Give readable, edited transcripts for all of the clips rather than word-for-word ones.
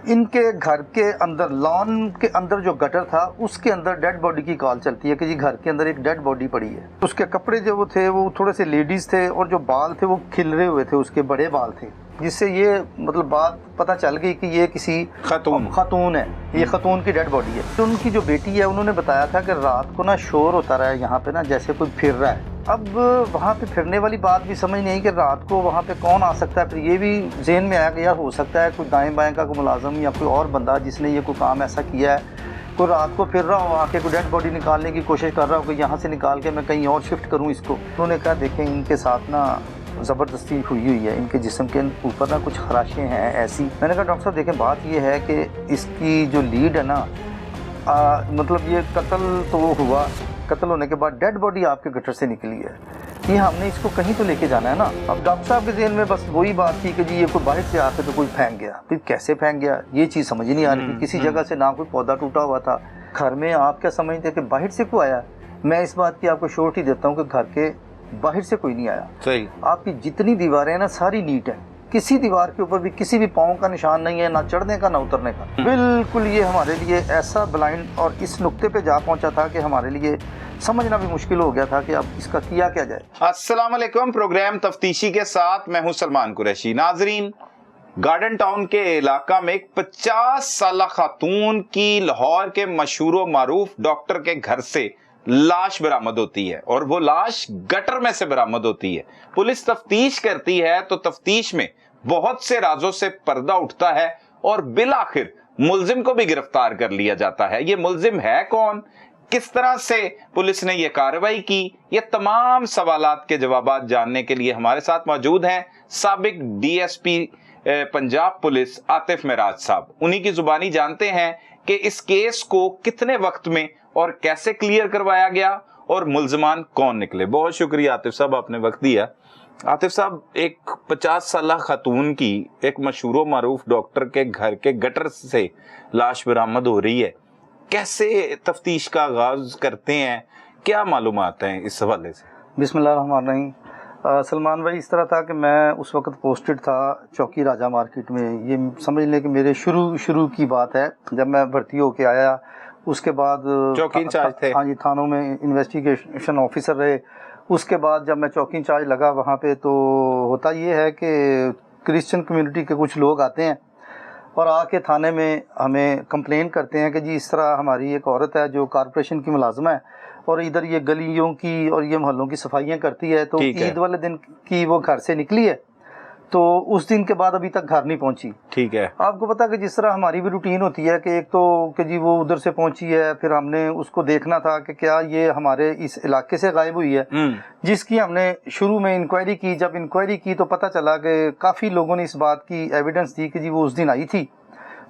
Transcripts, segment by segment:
इनके घर के अंदर, लॉन के अंदर जो गटर था उसके अंदर डेड बॉडी की कॉल चलती है कि जी घर के अंदर एक डेड बॉडी पड़ी है। उसके कपड़े जो वो थे वो थोड़े से लेडीज थे और जो बाल थे वो खिलरे हुए थे, उसके बड़े बाल थे, जिससे ये मतलब बात पता चल गई कि ये किसी खातून है, ये खातून की डेड बॉडी है। तो उनकी जो बेटी है उन्होंने बताया था कि रात को ना शोर होता रहा है यहाँ पे ना, जैसे कोई फिर रहा है। अब वहाँ पे फिरने वाली बात भी समझ नहीं आई कि रात को वहाँ पे कौन आ सकता है। फिर ये भी जेहन में आया कि यार हो सकता है कोई दाएं बाएं का कोई मुलाजम या कोई और बंदा जिसने ये कोई काम ऐसा किया है, कोई रात को फिर रहा हो, आके कोई डेड बॉडी निकालने की कोशिश कर रहा हो कि यहाँ से निकाल के मैं कहीं और शिफ्ट करूँ इसको। उन्होंने कहा देखें इनके साथ ना ज़बरदस्ती हुई है, इनके जिस्म के ऊपर ना कुछ खराशें हैं ऐसी। मैंने कहा डॉक्टर साहब देखें बात ये है कि इसकी जो लीड है ना, मतलब ये कत्ल तो हुआ, कत्ल होने के बाद डेड बॉडी आपके गटर से निकली है, ये हमने इसको कहीं तो लेके जाना है ना। अब डॉक्टर साहब के ज़हन में बस वही बात थी कि जी ये कोई बाहर से आके तो कोई फेंक गया, फिर कैसे फेंक गया ये चीज़ समझ ही नहीं आ रही थी। किसी जगह से ना कोई पौधा टूटा हुआ था घर में, आप क्या समझते कि बाहर से कोई आया? मैं इस बात की आपको श्योरिटी देता हूँ कि घर के बाहर से कोई नहीं आया। सही। आपकी जितनी दीवारें हैं ना सारी नीट है, किसी दीवार के ऊपर भी किसी भी पाँव का निशान नहीं है, ना चढ़ने का ना उतरने का। बिल्कुल ये हमारे लिए ऐसा ब्लाइंड और इस नुक्ते पे जा पहुंचा था कि हमारे लिए समझना भी मुश्किल हो गया था कि अब इसका किया क्या जाए। अस्सलाम वालेकुम, प्रोग्राम तफ्तीशी के साथ मैं हूं सलमान कुरैशी। नाजरीन, गार्डन टाउन के इलाका में एक 50 साल खातून की लाहौर के मशहूर मारूफ डॉक्टर के घर से लाश बरामद होती है और वो लाश गटर में से बरामद होती है। पुलिस तफ्तीश करती है तो तफ्तीश में बहुत से राजों से पर्दा उठता है और बिलाखिर मुल्जिम को भी गिरफ्तार कर लिया जाता है। ये मुल्जिम है कौन, किस तरह से पुलिस ने यह कार्रवाई की, ये तमाम सवालात के जवाब जानने के लिए हमारे साथ मौजूद हैं साबिक डीएसपी पंजाब पुलिस आतिफ मेराज साहब। उन्हीं की जुबानी जानते हैं कि इस केस को कितने वक्त में और कैसे क्लियर करवाया गया और मुल्जिमान कौन निकले। बहुत शुक्रिया आतिफ साहब, आपने वक्त दिया। आतिफ साहब, एक 50 साल खातून की एक मशहूर मारूफ डॉक्टर के घर के गटर से लाश बरामद हो रही है, कैसे तफ्तीश का आगाज करते हैं, क्या मालूमात हैं इस हवाले से? बिस्मिल्लाहिर्रहमानिर्रहीम। सलमान भाई, इस तरह था कि मैं उस वक्त पोस्टेड था चौकी राजा मार्केट में। ये समझ लें कि मेरे शुरू की बात है, जब मैं भर्ती होके आया उसके बाद चौकी इंचार्ज थे। हाँ जी, थानों में इन्वेस्टिगेशन ऑफिसर रहे। उसके बाद जब मैं चौकी इंचार्ज लगा वहाँ पे, तो होता ये है कि क्रिश्चियन कम्युनिटी के कुछ लोग आते हैं और आके थाने में हमें कंप्लेन करते हैं कि जी इस तरह हमारी एक औरत है जो कॉरपोरेशन की मुलाजमा है और इधर ये गलियों की और ये मोहल्लों की सफाइयाँ करती है, तो ईद वाले दिन की वो घर से निकली है, तो उस दिन के बाद अभी तक घर नहीं पहुंची। ठीक है। आपको पता कि जिस तरह हमारी भी रूटीन होती है कि एक तो कि जी वो उधर से पहुंची है, फिर हमने उसको देखना था कि क्या ये हमारे इस इलाके से गायब हुई है, जिसकी हमने शुरू में इंक्वायरी की। जब इंक्वायरी की तो पता चला कि काफ़ी लोगों ने इस बात की एविडेंस दी कि जी वो उस दिन आई थी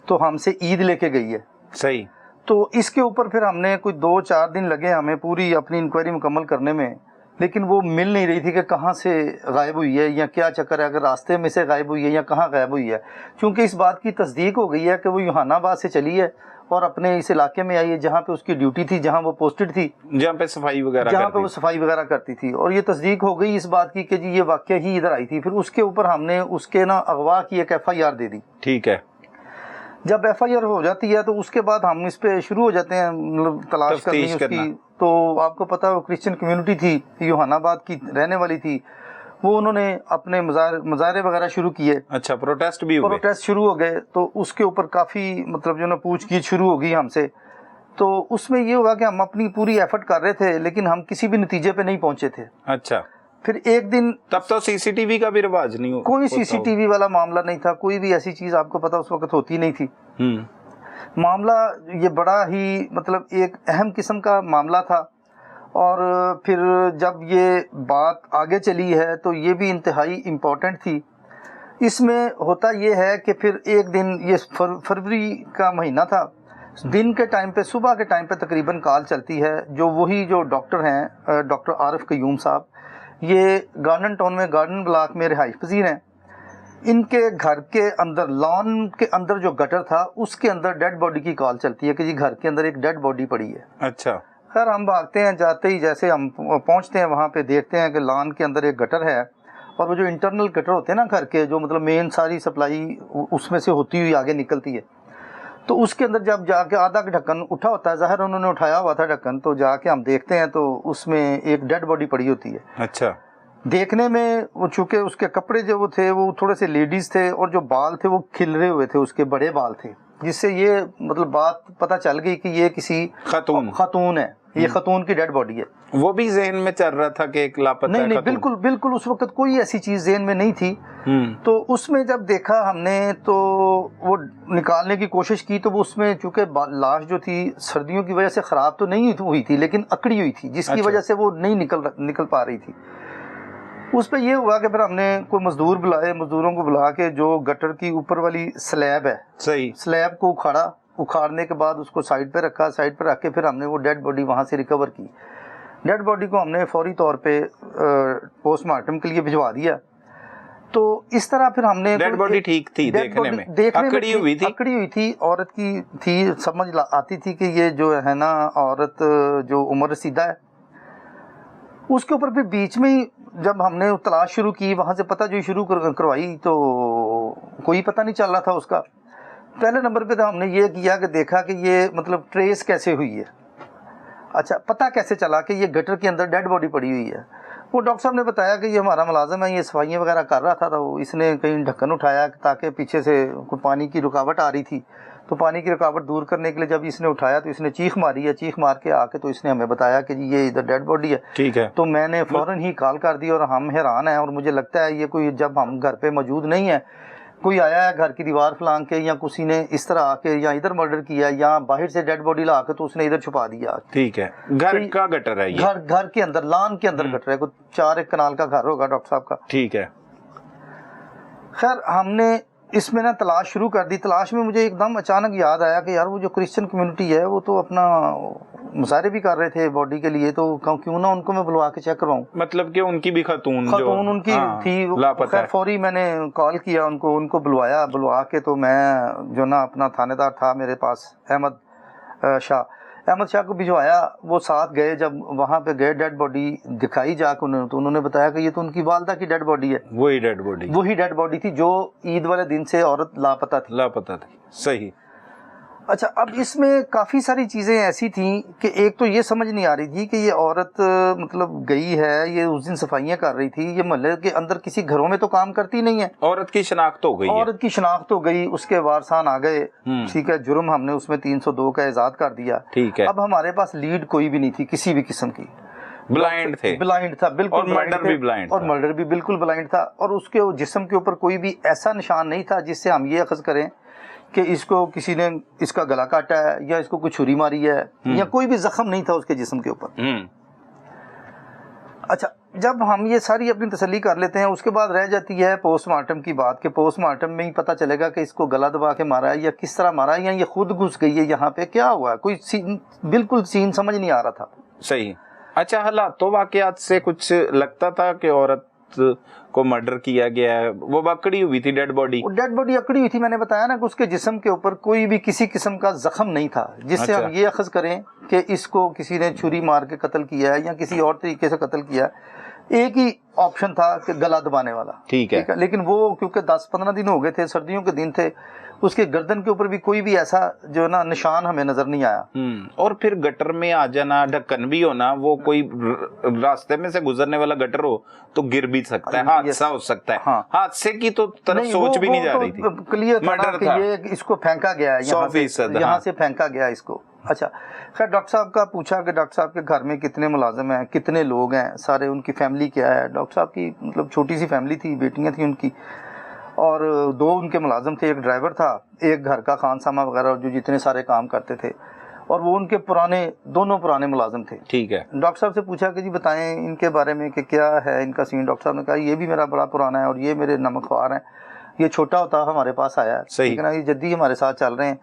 तो हमसे ईद लेके गई है। सही। तो इसके ऊपर फिर हमने कोई 2-4 दिन लगे हमें पूरी अपनी इंक्वायरी मुकम्मल करने में, लेकिन वो मिल नहीं रही थी कि कहाँ से गायब हुई है या क्या चक्कर है, अगर रास्ते में से गायब हुई है या कहाँ गायब हुई है। क्योंकि इस बात की तस्दीक हो गई है कि वो यूहानाबाद से चली है और अपने इस इलाके में आई है जहाँ पे उसकी ड्यूटी थी, जहाँ वो पोस्टेड थी, जहाँ पे सफाई वगैरह करती थी। और ये तस्दीक हो गई इस बात की कि जी ये वाकया ही इधर आई थी। फिर उसके ऊपर हमने उसके ना अगवा की एक FIR दे दी। ठीक है। जब FIR हो जाती है तो उसके बाद हम इस पे शुरू हो जाते हैं, मतलब तलाश करनी उसकी। तो आपको पता है क्रिश्चियन कम्युनिटी थी, यूहानाबाद की रहने वाली थी, वो उन्होंने अपने मुजाहरे वगैरह शुरू किए। अच्छा, प्रोटेस्ट शुरू हो गए। तो उसके ऊपर काफ़ी मतलब जो ना पूछगीछ शुरू हो गई हमसे। तो उसमें ये हुआ कि हम अपनी पूरी एफर्ट कर रहे थे लेकिन हम किसी भी नतीजे पे नहीं पहुंचे थे। अच्छा। फिर एक दिन, तब तो CCTV का भी रिवाज नहीं, कोई CCTV वाला मामला नहीं था, कोई भी ऐसी चीज़ आपको पता उस वक्त होती नहीं थी। मामला ये बड़ा ही मतलब एक अहम किस्म का मामला था। और फिर जब ये बात आगे चली है तो ये भी इंतहाई इम्पोर्टेंट थी। इसमें होता ये है कि फिर एक दिन, ये फरवरी का महीना था, दिन के टाइम पे, सुबह के टाइम पे तकरीबन कॉल चलती है। जो वही जो डॉक्टर हैं, डॉक्टर आरिफ कयूम साहब, ये गार्डन टाउन में गार्डन ब्लॉक में रिहाइश पजीर हैं। इनके घर के अंदर, लॉन के अंदर जो गटर था उसके अंदर डेड बॉडी की कॉल चलती है कि जी घर के अंदर एक डेड बॉडी पड़ी है। अच्छा। खैर हम भागते हैं, जाते ही जैसे हम पहुंचते हैं वहाँ पे देखते हैं कि लॉन के अंदर एक गटर है और वो जो इंटरनल गटर होते हैं ना घर के, जो मतलब मेन सारी सप्लाई उसमें से होती हुई आगे निकलती है, तो उसके अंदर जब जाके आधा का ढक्कन उठा होता है, ज़ाहिर उन्होंने उठाया हुआ था ढक्कन, तो जाके हम देखते हैं तो उसमें एक डेड बॉडी पड़ी होती है। अच्छा। देखने में वो चूंकि उसके कपड़े जो वो थे वो थोड़े से लेडीज थे और जो बाल थे वो खिलरे हुए थे, उसके बड़े बाल थे, जिससे ये मतलब बात पता चल गई कि ये किसी खातून है, ये खातून की डेड बॉडी है। वो भी जहन में चल रहा था कि एक लापता नहीं नहीं, बिल्कुल बिल्कुल उस वक्त कोई ऐसी चीज जहन में नहीं थी। तो उसमें जब देखा हमने तो वो निकालने की कोशिश की, तो वो उसमें चूंकि लाश जो थी सर्दियों की वजह से खराब तो नहीं हुई थी लेकिन अकड़ी हुई थी, जिसकी वजह से वो नहीं निकल पा रही थी। उस पर यह हुआ कि फिर हमने कोई मजदूर बुलाए, मजदूरों को बुला के जो गटर की ऊपर वाली स्लैब है, सही स्लैब को उखाड़ने के बाद उसको साइड पे रखा, साइड पे रख के फिर हमने वो डेड बॉडी वहाँ से रिकवर की। डेड बॉडी को हमने फौरी तौर पे पोस्टमार्टम के लिए भिजवा दिया। तो इस तरह फिर हमने, डेड बॉडी ठीक थी, देखने में अकड़ी हुई थी, औरत की थी, समझ आती थी कि ये जो है ना औरत जो उम्र रसीदा है। उसके ऊपर फिर बीच में ही जब हमने तलाश शुरू की, वहाँ से पता जो शुरू करवाई, तो कोई पता नहीं चल रहा था उसका। पहले नंबर पे तो हमने ये किया कि देखा कि ये मतलब ट्रेस कैसे हुई है, अच्छा पता कैसे चला कि ये गटर के अंदर डेड बॉडी पड़ी हुई है। वो डॉक्टर साहब ने बताया कि ये हमारा मुलाजिम है, ये सफाइयाँ वगैरह कर रहा था, तो इसने कहीं ढक्कन उठाया ताकि पीछे से कोई पानी की रुकावट आ रही थी, तो पानी की रुकावट दूर करने के लिए जब इसने उठाया तो इसने चीख मारी है, चीख मार के आके तो इसने हमें बताया कि जी ये इधर डेड बॉडी है। ठीक है। तो मैंने फ़ौरन ही कॉल कर दी और हम हैरान हैं, और मुझे लगता है ये कोई, जब हम घर पे मौजूद नहीं है, कोई आया है घर की दीवार फलांग के, या किसी ने इस तरह आके या इधर मर्डर किया या बाहर से डेड बॉडी ला के तो उसने इधर छुपा दिया। ठीक है। घर का गटर है ये? घर के अंदर, लान के अंदर गटर है, कोई 4 कनाल का घर होगा डॉक्टर साहब का। ठीक है। खैर हमने इसमें ना तलाश शुरू कर दी। तलाश में मुझे एकदम अचानक याद आया कि यार वो जो क्रिश्चियन कम्युनिटी है वो तो अपना मुजाहरे भी कर रहे थे बॉडी के लिए, तो क्यों ना उनको मैं बुलवा के चेक करवाऊं। मतलब कि उनकी भी खातून उनकी थी, खैर फौरी मैंने कॉल किया उनको बुलवा के, तो मैं जो ना अपना थानेदार था मेरे पास अहमद शाह को भिजवाया। वो साथ गए, जब वहाँ पे गए डेड बॉडी दिखाई जाकर उन्होंने, तो उन्होंने बताया कि ये तो उनकी वालदा की डेड बॉडी है। वही डेड बॉडी थी जो ईद वाले दिन से औरत लापता थी। सही। अच्छा, अब इसमें काफ़ी सारी चीज़ें ऐसी थी कि एक तो ये समझ नहीं आ रही थी कि ये औरत मतलब गई है, ये उस दिन सफाइयाँ कर रही थी, ये महल्ले के अंदर किसी घरों में तो काम करती नहीं है। औरत की शनाख्त हो गई, उसके वारसान आ गए, ठीक है, जुर्म हमने उसमें 302 का इजाद कर दिया। ठीक है। अब हमारे पास लीड कोई भी नहीं थी किसी भी किस्म की, ब्लाइंड था बिल्कुल, और मर्डर भी बिल्कुल ब्लाइंड था, और उसके जिस्म के ऊपर कोई भी ऐसा निशान नहीं था जिससे हम ये अखज़ करें कि इसको किसी ने इसका गला काटा है या इसको कोई छुरी मारी है, या कोई भी जख्म नहीं था उसके जिस्म के ऊपर। अच्छा, जब हम ये सारी अपनी तसल्ली कर लेते हैं, उसके बाद रह जाती है पोस्टमार्टम की बात, कि पोस्टमार्टम में ही पता चलेगा कि इसको गला दबा के मारा है या किस तरह मारा है, या ये खुद घुस गई है यहाँ पे, क्या हुआ है, कोई बिल्कुल सीन समझ नहीं आ रहा था। सही। अच्छा, हालात तो वाकयात से कुछ लगता था कि औरत को मर्डर किया गया है, वो अकड़ी हुई थी डेड बॉडी अकड़ी हुई थी। मैंने बताया ना कि उसके जिस्म के ऊपर कोई भी किसी किस्म का जख्म नहीं था जिससे हम ये अखज़ करें कि इसको किसी ने छुरी मार के कत्ल किया है या किसी और तरीके से कत्ल किया है। एक ही ऑप्शन था कि गला दबाने वाला। ठीक है। लेकिन वो क्योंकि 10-15 दिन हो गए थे, सर्दियों के दिन थे, उसके गर्दन के ऊपर भी कोई भी ऐसा जो ना निशान हमें नजर नहीं आया। और फिर गटर में आ जाना, ढक्कन भी होना, वो कोई रास्ते में से गुजरने वाला गटर हो तो गिर भी सकता है, हादसा हो सकता है। हाँ। हादसे की तो तरफ सोच भी नहीं जा रही थी, क्लियर था कि ये इसको फेंका गया है, 100% यहाँ से फेंका गया इसको। अच्छा, खैर डॉक्टर साहब का पूछा कि डॉक्टर साहब के घर में कितने मुलाजिम हैं, कितने लोग हैं, सारे उनकी फैमिली क्या है। डॉक्टर साहब की मतलब छोटी सी फैमिली थी, बेटियां थी उनकी, और 2 उनके मुलाजिम थे, एक ड्राइवर था, एक घर का खानसामा वगैरह जो जितने सारे काम करते थे, और वो उनके दोनों पुराने मुलाजिम थे। ठीक है। डॉक्टर साहब से पूछा कि जी बताएं इनके बारे में कि क्या है इनका सीन। डॉक्टर साहब ने कहा ये भी मेरा बड़ा पुराना है और ये मेरे नमकख्वार हैं, ये छोटा होता हमारे पास आया है, ठीक है ना, ये जद्दी हमारे साथ चल रहे हैं।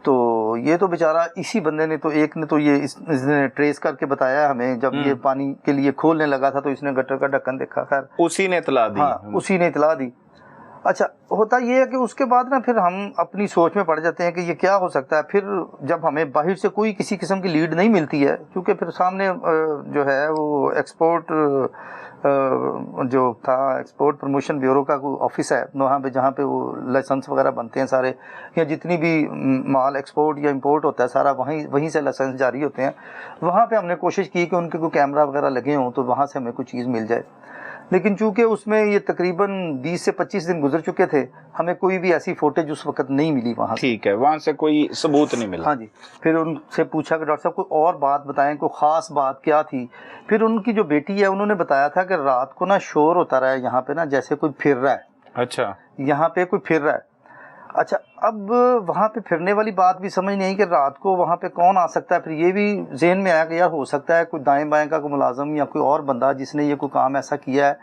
तो ये तो बेचारा इसी बंदे ने तो, एक ने तो ये इसने ट्रेस करके बताया हमें, जब ये पानी के लिए खोलने लगा था तो इसने गटर का ढक्कन देखा। खैर उसी ने इतला दी। हाँ, उसी ने इतला दी। अच्छा, होता ये है कि उसके बाद ना फिर हम अपनी सोच में पड़ जाते हैं कि ये क्या हो सकता है। फिर जब हमें बाहर से कोई किसी किस्म की लीड नहीं मिलती है, क्योंकि फिर सामने जो है वो एक्सपोर्ट जो था एक्सपोर्ट प्रमोशन ब्यूरो का कोई ऑफिस है वहाँ पे, जहाँ पे वो लाइसेंस वगैरह बनते हैं सारे, या जितनी भी माल एक्सपोर्ट या इंपोर्ट होता है सारा वहीं से लाइसेंस जारी होते हैं। वहाँ पे हमने कोशिश की कि उनके कोई कैमरा वगैरह लगे हों तो वहाँ से हमें कोई चीज़ मिल जाए, लेकिन चूंकि उसमें ये तकरीबन 20 से 25 दिन गुजर चुके थे, हमें कोई भी ऐसी फुटेज उस वक्त नहीं मिली वहाँ से। ठीक है, वहाँ से कोई सबूत नहीं मिला। हाँ जी। फिर उनसे पूछा कि डॉक्टर साहब कोई और बात बताएं, कोई ख़ास बात क्या थी। फिर उनकी जो बेटी है उन्होंने बताया था कि रात को ना शोर होता रहा है यहाँ पे ना, जैसे कोई फिर रहा है। अच्छा, यहाँ पे कोई फिर रहा है। अच्छा, अब वहाँ पे फिरने वाली बात भी समझ नहीं आई कि रात को वहाँ पे कौन आ सकता है। फिर ये भी जहन में आया कि यार हो सकता है कोई दाएं बाएं का कोई मुलाजम या कोई और बंदा जिसने ये कोई काम ऐसा किया है,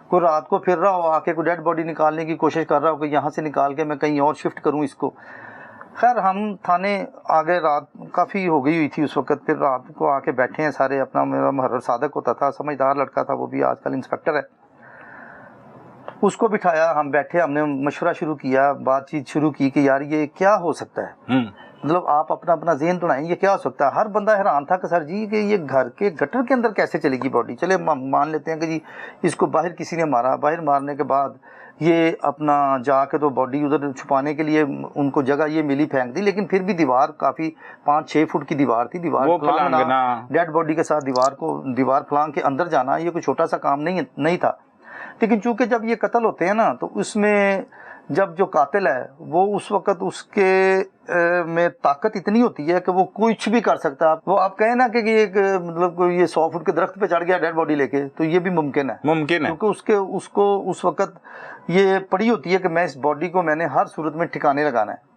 कोई रात को फिर रहा हो, आके कोई डेड बॉडी निकालने की कोशिश कर रहा हो कि यहाँ से निकाल के मैं कहीं और शिफ्ट करूँ इसको। खैर हम थाने आ गए, रात काफ़ी हो गई हुई थी उस वक्त। फिर रात को आके बैठे हैं सारे, अपना मेरा मुहर्रर सादक होता था, समझदार लड़का था, वो भी आजकल इंस्पेक्टर है, उसको बिठाया, हम बैठे, हमने मशवरा शुरू किया, बातचीत शुरू की कि यार ये क्या हो सकता है, मतलब आप अपना अपना ज़हन तो ये क्या हो सकता है। हर बंदा हैरान था कि सर जी कि ये घर के गटर के अंदर कैसे चलेगी बॉडी। चले मान लेते हैं कि जी इसको बाहर किसी ने मारा, बाहर मारने के बाद ये अपना जाके तो बॉडी उधर छुपाने के लिए उनको जगह ये मिली, फेंक दी, लेकिन फिर भी दीवार काफ़ी 5-6 फुट की दीवार थी, दीवार फलांगना, डेड बॉडी के साथ दीवार फलांग के अंदर जाना ये कोई छोटा सा काम नहीं था। लेकिन चूंकि जब ये कत्ल होते हैं ना, तो उसमें जब जो कातिल है वो उस वक्त उसके में ताकत इतनी होती है कि वो कुछ भी कर सकता है। वो आप कहें ना कि एक मतलब कोई ये 100 फुट के दरख्त पे चढ़ गया डेड बॉडी लेके, तो ये भी मुमकिन है क्योंकि उसको उस वक्त ये पड़ी होती है कि मैं इस बॉडी को मैंने हर सूरत में ठिकाने लगाना है।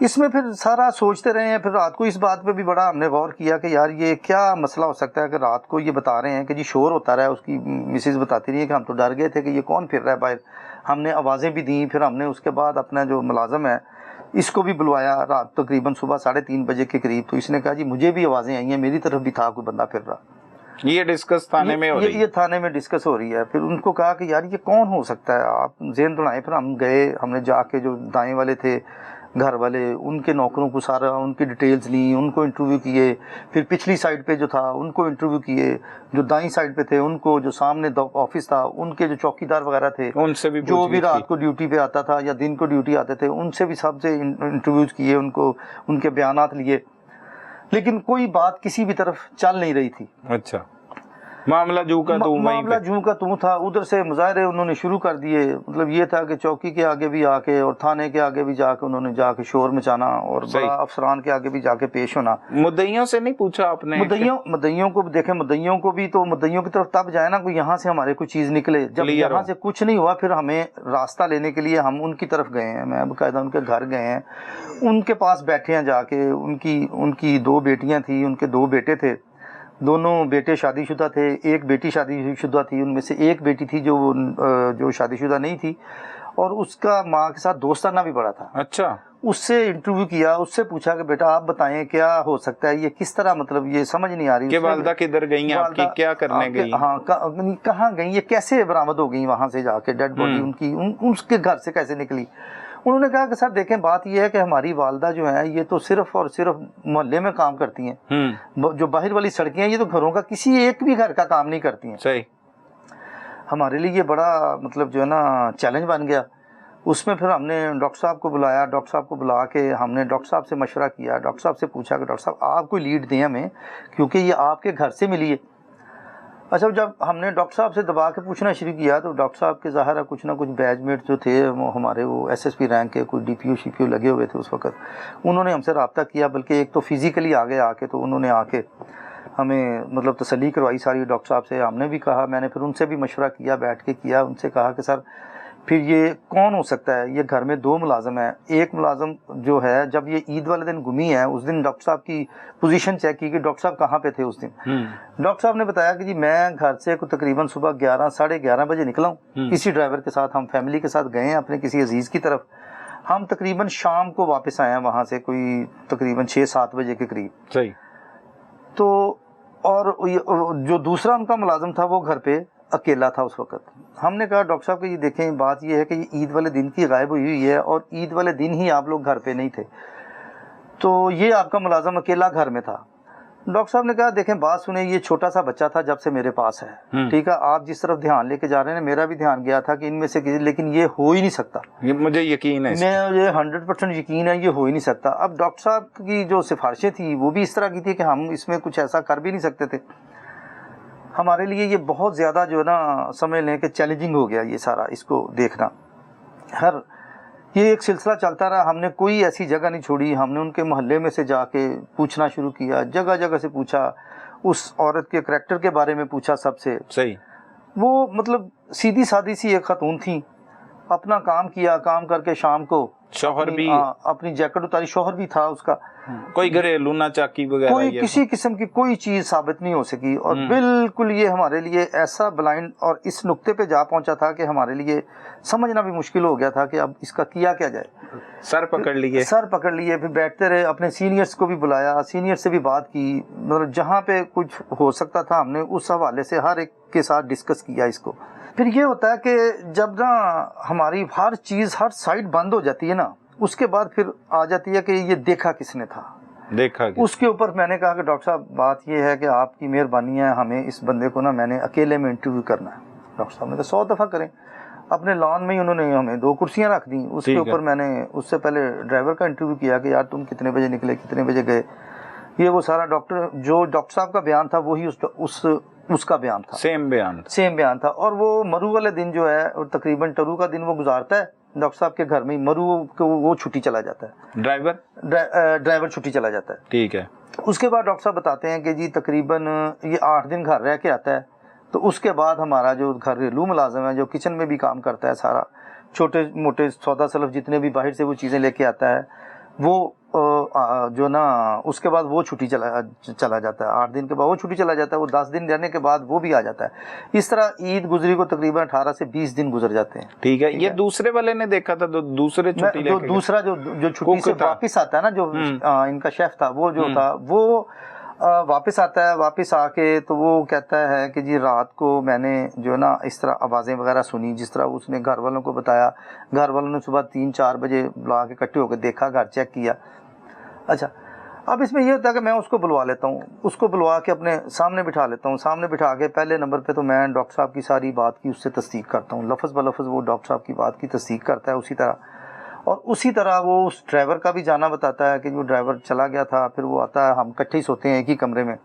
इसमें फिर सारा सोचते रहे हैं। फिर रात को इस बात पे भी बड़ा हमने गौर किया कि यार ये क्या मसला हो सकता है कि रात को ये बता रहे हैं कि जी शोर होता रहा है। उसकी मिसेज बताती रही है कि हम तो डर गए थे कि ये कौन फिर रहा है बाहर। हमने आवाज़ें भी दी। फिर हमने उसके बाद अपना जो मुलाजम है इसको भी बुलवाया रात तकरीबन सुबह 3:30 बजे के करीब। तो इसने कहा जी मुझे भी आवाज़ें आई हैं, मेरी तरफ भी था कोई बंदा फिर रहा। ये डिस्कस थाने में हो रही है, ये थाने में डिस्कस हो रही है। फिर उनको कहा कि यार ये कौन हो सकता है, आप ज़हन दौड़ाएं। फिर हम गए, हमने जाके जो दाएं वाले थे घर वाले, उनके नौकरों को सारा उनकी डिटेल्स ली, उनको इंटरव्यू किए। फिर पिछली साइड पे जो था उनको इंटरव्यू किए, जो दाईं साइड पे थे उनको, जो सामने ऑफिस था उनके जो चौकीदार वगैरह थे उनसे भी, जो भी रात को ड्यूटी पे आता था या दिन को ड्यूटी आते थे, उनसे भी सबसे इंटरव्यूज किए, उनको उनके बयानात लिए। लेकिन कोई बात किसी भी तरफ चल नहीं रही थी। अच्छा, मामला जू का तू था। उधर से मुजाहरे उन्होंने शुरू कर दिए। मतलब ये था कि चौकी के आगे भी आके और थाने के आगे भी जाके उन्होंने जाके शोर मचाना और बड़ा अफसरान के आगे भी जाके पेश होना। मुद्दइयों से नहीं पूछा आपने? मुद्दइयों को देखें, मुद्दइयों को भी तो मुद्दइयों की तरफ तब जाए ना कोई यहाँ से हमारे कोई चीज़ निकले। जब यहाँ से कुछ नहीं हुआ फिर हमें रास्ता लेने के लिए हम उनकी तरफ गए हैं। मैं बाकायदा उनके घर गए हैं, उनके पास बैठे हैं जाके। उनकी 2 बेटियाँ थी, उनके 2 बेटे थे। दोनों बेटे शादीशुदा थे, एक बेटी शादीशुदा थी। उनमें से एक बेटी थी जो शादीशुदा नहीं थी और उसका माँ के साथ दोस्ताना भी बड़ा था। अच्छा, उससे इंटरव्यू किया, उससे पूछा कि बेटा आप बताएं क्या हो सकता है, ये किस तरह, मतलब ये समझ नहीं आ रही कि वालदा किधर गई हैं आपकी, क्या करने गई? हाँ, कहाँ गई, ये कैसे बरामद हो गई वहाँ से जाके डेड बॉडी उनकी उसके घर से कैसे निकली। उन्होंने कहा कि सर देखें बात यह है कि हमारी वालदा जो है ये तो सिर्फ और सिर्फ मोहल्ले में काम करती हैं। जो बाहर वाली सड़कें हैं ये तो घरों का किसी एक भी घर का काम नहीं करती हैं। सही। हमारे लिए ये बड़ा मतलब जो है ना चैलेंज बन गया। उसमें फिर हमने डॉक्टर साहब को बुलाया। डॉक्टर साहब को बुला के हमने डॉक्टर साहब से मशवरा किया। डॉक्टर साहब से पूछा कि डॉक्टर साहब आप कोई लीड दें हमें, क्योंकि ये आपके घर से मिली है। अच्छा, जब हमने डॉक्टर साहब से दबा के पूछना शुरू किया तो डॉक्टर साहब के ज़ाहिर है कुछ ना कुछ बैचमेट जो थे वो हमारे वो एसएसपी रैंक के कोई डीपीओ शीपीओ लगे हुए थे उस वक्त। उन्होंने हमसे रब्ता किया, बल्कि एक तो फिज़िकली आगे आके तो उन्होंने आके हमें मतलब तसल्ली करवाई सारी। डॉक्टर साहब से हमने भी कहा, मैंने फिर उनसे भी मशवरा किया, बैठ के किया। उनसे कहा कि सर फिर ये कौन हो सकता है। ये घर में 2 मुलाजम हैं। एक मुलाजम जो है जब ये ईद वाले दिन गुमी है उस दिन डॉक्टर साहब की पोजीशन चेक की कि डॉक्टर साहब कहाँ पे थे उस दिन। डॉक्टर साहब ने बताया कि जी मैं घर से तकरीबन सुबह 11-11:30 बजे निकला हूँ किसी ड्राइवर के साथ। हम फैमिली के साथ गए हैं अपने किसी अजीज़ की तरफ। हम तकरीबन शाम को वापस आए हैं वहाँ से कोई तकरीबन 6-7 बजे के करीब। सही। तो और जो दूसरा उनका मुलाजम था वो घर पे अकेला था उस वक्त। हमने कहा डॉक्टर साहब कि ये देखें, बात ये है कि ये ईद वाले दिन की गायब हुई है और ईद वाले दिन ही आप लोग घर पे नहीं थे, तो ये आपका मुलाजम अकेला घर में था। डॉक्टर साहब ने कहा देखें बात सुने, ये छोटा सा बच्चा था जब से मेरे पास है, ठीक है, आप जिस तरफ ध्यान लेके जा रहे हैं मेरा भी ध्यान गया था कि इनमें से किसी, लेकिन ये हो ही नहीं सकता, ये मुझे यकीन है, मैं ये 100% यकीन है ये हो ही नहीं सकता। अब डॉक्टर साहब की जो सिफारिशें थी वो भी इस तरह की थी कि हम इसमें कुछ ऐसा कर भी नहीं सकते थे। हमारे लिए ये बहुत ज़्यादा जो है ना समझ लें कि चैलेंजिंग हो गया ये सारा, इसको देखना। हर ये एक सिलसिला चलता रहा, हमने कोई ऐसी जगह नहीं छोड़ी, हमने उनके मोहल्ले में से जाके पूछना शुरू किया, जगह जगह से पूछा, उस औरत के करैक्टर के बारे में पूछा सबसे। सही, वो मतलब सीधी सादी सी एक खातून थी, अपना काम किया, काम करके शाम को शौहर भी अपनी जैकेट उतारी, शौहर भी था उसका, कोई घरेलू ना चाकी वगैरह, कोई किसी किस्म की कोई चीज साबित नहीं हो सकी। और बिल्कुल ये हमारे लिए ऐसा ब्लाइंड और इस नुक्ते पे जा पहुंचा था कि हमारे लिए समझना भी मुश्किल हो गया था कि अब इसका किया क्या जाए। सर पकड़ लिए, फिर बैठते रहे, अपने सीनियर्स को भी बुलाया, सीनियर से भी बात की, मतलब जहाँ पे कुछ हो सकता था हमने उस हवाले से हर एक के साथ डिस्कस किया इसको। फिर ये होता है कि जब ना हमारी हर चीज़, हर साइड बंद हो जाती है ना, उसके बाद फिर आ जाती है कि ये देखा किसने था, उसके ऊपर मैंने कहा कि डॉक्टर साहब बात ये है कि आपकी मेहरबानी है, हमें इस बंदे को ना मैंने अकेले में इंटरव्यू करना है। डॉक्टर साहब ने कहा 100 दफ़ा करें। अपने लॉन में ही उन्होंने हमें 2 कुर्सियाँ रख दी, उसके ऊपर मैंने उससे पहले ड्राइवर का इंटरव्यू किया कि यार तुम कितने बजे निकले, कितने बजे गए, ये वो सारा डॉक्टर साहब का बयान था वही उसका बयान था, सेम बयान था। और वो मरू वाले दिन जो है, और तकरीबन टरू का दिन वो गुजारता है डॉक्टर साहब के घर में, मरू को वो छुट्टी चला जाता है, ड्राइवर छुट्टी चला जाता है, ठीक है। उसके बाद डॉक्टर साहब बताते हैं कि जी तकरीबन ये 8 दिन घर रह के आता है, तो उसके बाद हमारा जो घरेलू मुलाजिम है जो किचन में भी काम करता है, सारा छोटे मोटे सौदा सलफ जितने भी बाहर से वो चीज़ें लेके आता है, वो जो ना उसके बाद वो छुट्टी चला जाता है, 8 दिन के बाद वो छुट्टी चला जाता है, वो 10 दिन रहने के बाद वो भी आ जाता है। इस तरह ईद गुजरी को तकरीबन 18 से 20 दिन गुजर जाते हैं, ठीक है। ये दूसरे वाले ने देखा था, दूसरा जो छुट्टी से वापस आता है ना, जो इनका शेफ था वो जो था वो वापस आता है, वापस आके तो वो कहता है कि जी रात को मैंने जो ना इस तरह आवाज़ें वगैरह सुनी, जिस तरह उसने घर वालों को बताया, घर वालों ने सुबह 3-4 बजे बुला के इकट्ठे होकर देखा, घर चेक किया। अच्छा, अब इसमें ये होता है कि मैं उसको बुलवा लेता हूँ, उसको बुलवा के अपने सामने बिठा लेता हूँ, सामने बिठा के पहले नंबर पे तो मैं डॉक्टर साहब की सारी बात की उससे तस्दीक करता हूँ, लफ्ज़ ब लफ्ज़ वो डॉक्टर साहब की बात की तस्दीक करता है उसी तरह। और उसी तरह वो उस ड्राइवर का भी जाना बताता है कि जो ड्राइवर चला गया था, फिर वो आता है, हम इकट्ठे ही सोते हैं एक ही कमरे में।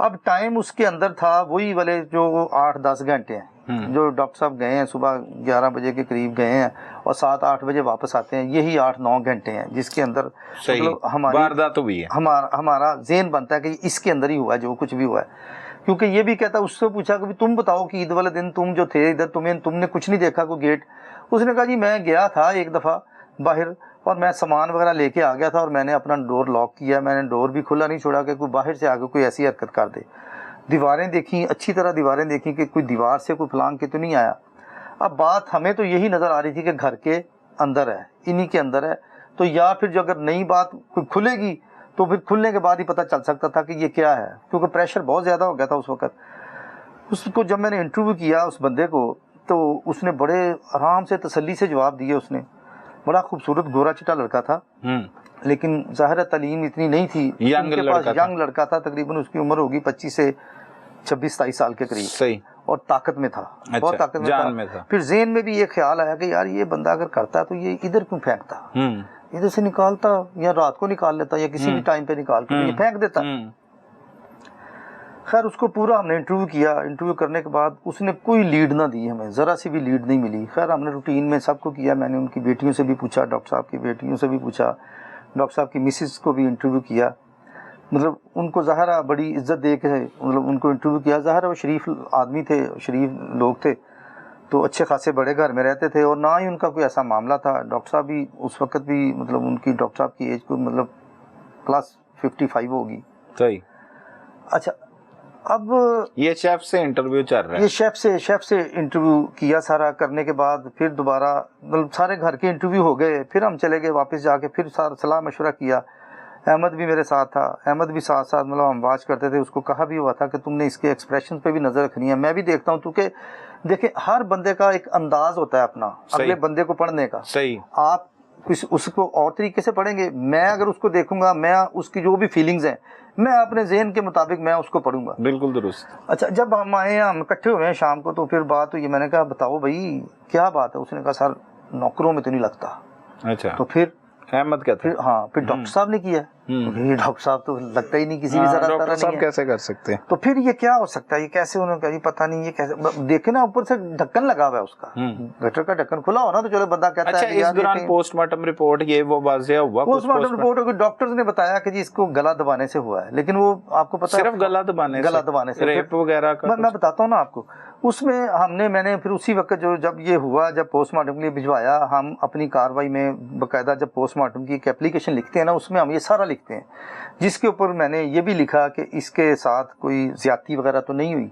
अब टाइम उसके अंदर था वही वाले जो 8-10 घंटे हैं जो डॉक्टर साहब गए हैं, सुबह 11 बजे के करीब गए हैं और 7-8 बजे वापस आते हैं, यही 8-9 घंटे हैं जिसके अंदर मतलब हमारी वारदात हुई है, हमारा ज़हन बनता है कि इसके अंदर ही हुआ है जो कुछ भी हुआ है। क्योंकि ये भी कहता, उससे पूछा कि तुम बताओ कि ईद वाले दिन तुम जो थे इधर, तुमने कुछ नहीं देखा कोई गेट? उसने कहा जी मैं गया था एक दफ़ा बाहर और मैं सामान वगैरह लेके आ गया था और मैंने अपना डोर लॉक किया, मैंने डोर भी खुला नहीं छोड़ा कि कोई बाहर से आके कोई ऐसी हरकत कर दे। दीवारें देखी, अच्छी तरह दीवारें देखी कि कोई दीवार से कोई फलांग के तो नहीं आया। अब बात हमें तो यही नज़र आ रही थी कि घर के अंदर है, इन्हीं के अंदर है, तो या फिर जो अगर नई बात कोई खुलेगी तो फिर खुलने के बाद ही पता चल सकता था कि ये क्या है, क्योंकि प्रेशर बहुत ज़्यादा हो गया था उस वक्त। उसको जब मैंने इंटरव्यू किया उस बंदे को, तो उसने बड़े आराम से तसल्ली से जवाब दिए। उसने बड़ा खूबसूरत गोरा चिट्टा लड़का था, लेकिन ज़ाहिर तालीम इतनी नहीं थी, उनके पास यंग लड़का था, तकरीबन उसकी उम्र होगी 25 से 26-27 साल के करीब, सही, और ताकत में था, बहुत ताकत में था। फिर ज़हन में भी ये ख्याल आया कि यार ये बंदा अगर करता तो ये इधर क्यों फेंकता, इधर से निकालता या रात को निकाल लेता या किसी भी टाइम पे निकाल के ये फेंक देता। खैर उसको पूरा हमने इंटरव्यू किया। इंटरव्यू करने के बाद उसने कोई लीड ना दी, हमें ज़रा सी भी लीड नहीं मिली। खैर हमने रूटीन में सबको किया, मैंने उनकी बेटियों से भी पूछा, डॉक्टर साहब की बेटियों से भी पूछा, डॉक्टर साहब की मिसेस को भी इंटरव्यू किया, मतलब उनको ज़ाहिर बड़ी इज्जत दे के मतलब उनको इंटरव्यू किया। ज़ाहिर वो शरीफ आदमी थे, शरीफ लोग थे, तो अच्छे खासे बड़े घर में रहते थे और ना ही उनका कोई ऐसा मामला था। डॉक्टर साहब भी उस वक्त भी मतलब उनकी डॉक्टर साहब की एज को मतलब प्लस 55 होगी, सही। अच्छा, अब ये शेफ से इंटरव्यू चल रहा है, ये शेफ से इंटरव्यू किया सारा करने के बाद फिर दोबारा मतलब सारे घर के इंटरव्यू हो गए। फिर हम चले गए वापस जाके, फिर सारा सलाह मशवरा किया अहमद भी मेरे साथ था, अहमद भी साथ साथ मतलब हम वाच करते थे। उसको कहा भी हुआ था कि तुमने इसके एक्सप्रेशन पे भी नज़र रखनी है। मैं भी देखता हूँ, क्योंकि देखिए हर बंदे का एक अंदाज होता है अपना अगले बंदे को पढ़ने का। सही। आप उसको और तरीके से पढ़ेंगे, मैं अगर उसको देखूंगा, मैं उसकी जो भी फीलिंग्स हैं मैं अपने ज़हन के मुताबिक मैं उसको पढ़ूंगा। बिल्कुल दुरुस्त। अच्छा, जब हम आए हैं, हम इकट्ठे हुए हैं शाम को, तो फिर बात हुई, मैंने कहा बताओ भाई क्या बात है। उसने कहा सर नौकरों में तो नहीं लगता। अच्छा, तो फिर अहमद कहते फिर हाँ, फिर डॉक्टर साहब ने किया। ये डॉक्टर साहब तो लगता ही नहीं किसी भी तरह डॉक्टर साहब नहीं है। कैसे कर सकते हैं? तो फिर ये क्या हो सकता है, ये कैसे, उन्होंने कहा पता नहीं ये कैसे। देखे ना ऊपर से ढक्कन लगा हुआ है उसका, गटर का ढक्कन खुला हो ना तो चलो बंदा कहता अच्छा, है कि इस दौरान पोस्टमार्टम रिपोर्ट ये वो वाज़ेह हुआ? पोस्टमार्टम रिपोर्ट डॉक्टर्स ने बताया कि जी इसको गला दबाने से हुआ है, लेकिन वो आपको पता है सिर्फ गला दबाने से रेप वगैरह का मैं बताता हूँ ना आपको। उसमें मैंने फिर उसी वक्त जब ये हुआ, जब पोस्टमार्टम के लिए भिजवाया, हम अपनी कार्रवाई में बाकायदा जब पोस्टमार्टम की एक एप्लीकेशन लिखते हैं ना, उसमें हम ये सारा लिखते हैं, जिसके ऊपर मैंने ये भी लिखा कि इसके साथ कोई ज्यादती वगैरह तो नहीं हुई।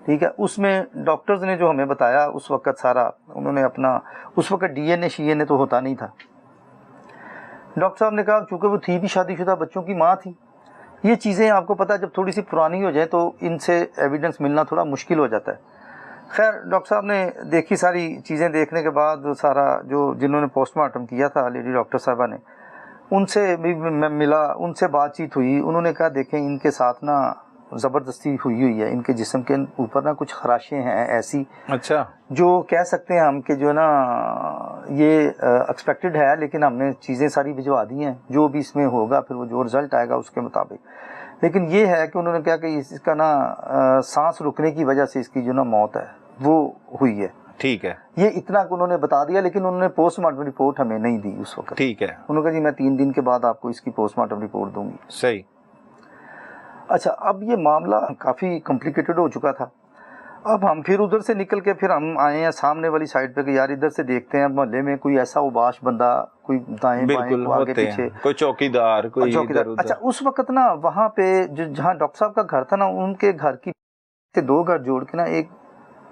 ठीक है, उसमें डॉक्टर्स ने जो हमें बताया उस वक्त सारा उन्होंने अपना, उस वक्त डीएनए शीएनए तो होता नहीं था। डॉक्टर साहब ने कहा चूँकि वो थी भी शादीशुदा, बच्चों की माँ थी, ये चीज़ें आपको पता है जब थोड़ी सी पुरानी हो जाए तो इनसे एविडेंस मिलना थोड़ा मुश्किल हो जाता है। खैर डॉक्टर साहब ने देखी, सारी चीज़ें देखने के बाद सारा जो जिन्होंने पोस्टमार्टम किया था लेडी डॉक्टर साहबा ने, उनसे भी मैं मिला, उनसे बातचीत हुई। उन्होंने कहा देखें इनके साथ ना ज़बरदस्ती हुई है, इनके जिस्म के ऊपर ना कुछ खराशें हैं ऐसी, अच्छा, जो कह सकते हैं हम कि जो ना ये एक्सपेक्टेड है, लेकिन हमने चीज़ें सारी भिजवा दी हैं, जो भी इसमें होगा फिर वो जो रिज़ल्ट आएगा उसके मुताबिक। लेकिन ये है कि उन्होंने कहा कि इसका ना सांस रुकने की वजह से इसकी जो ना मौत है वो हुई है। ठीक है, ये इतना उन्होंने बता दिया, लेकिन उन्होंने पोस्टमार्टम रिपोर्ट हमें नहीं दी उस वक्त। ठीक है, उन्होंने कहा जी मैं 3 दिन के बाद आपको इसकी पोस्टमार्टम रिपोर्ट दूंगी। सही। अच्छा, अब ये मामला काफ़ी कॉम्प्लिकेटेड हो चुका था। अब हम फिर उधर से निकल के फिर हम आए हैं सामने वाली साइड पे कि यार इधर से देखते हैं मोहल्ले में कोई ऐसा उबाश बंदा, कोई दाएं बाएं को आगे पीछे, कोई चौकीदार, कोई इधर उधर। अच्छा, उस वक्त ना वहाँ पे जहाँ डॉक्टर साहब का घर था ना, उनके घर की 2 घर जोड़ के ना एक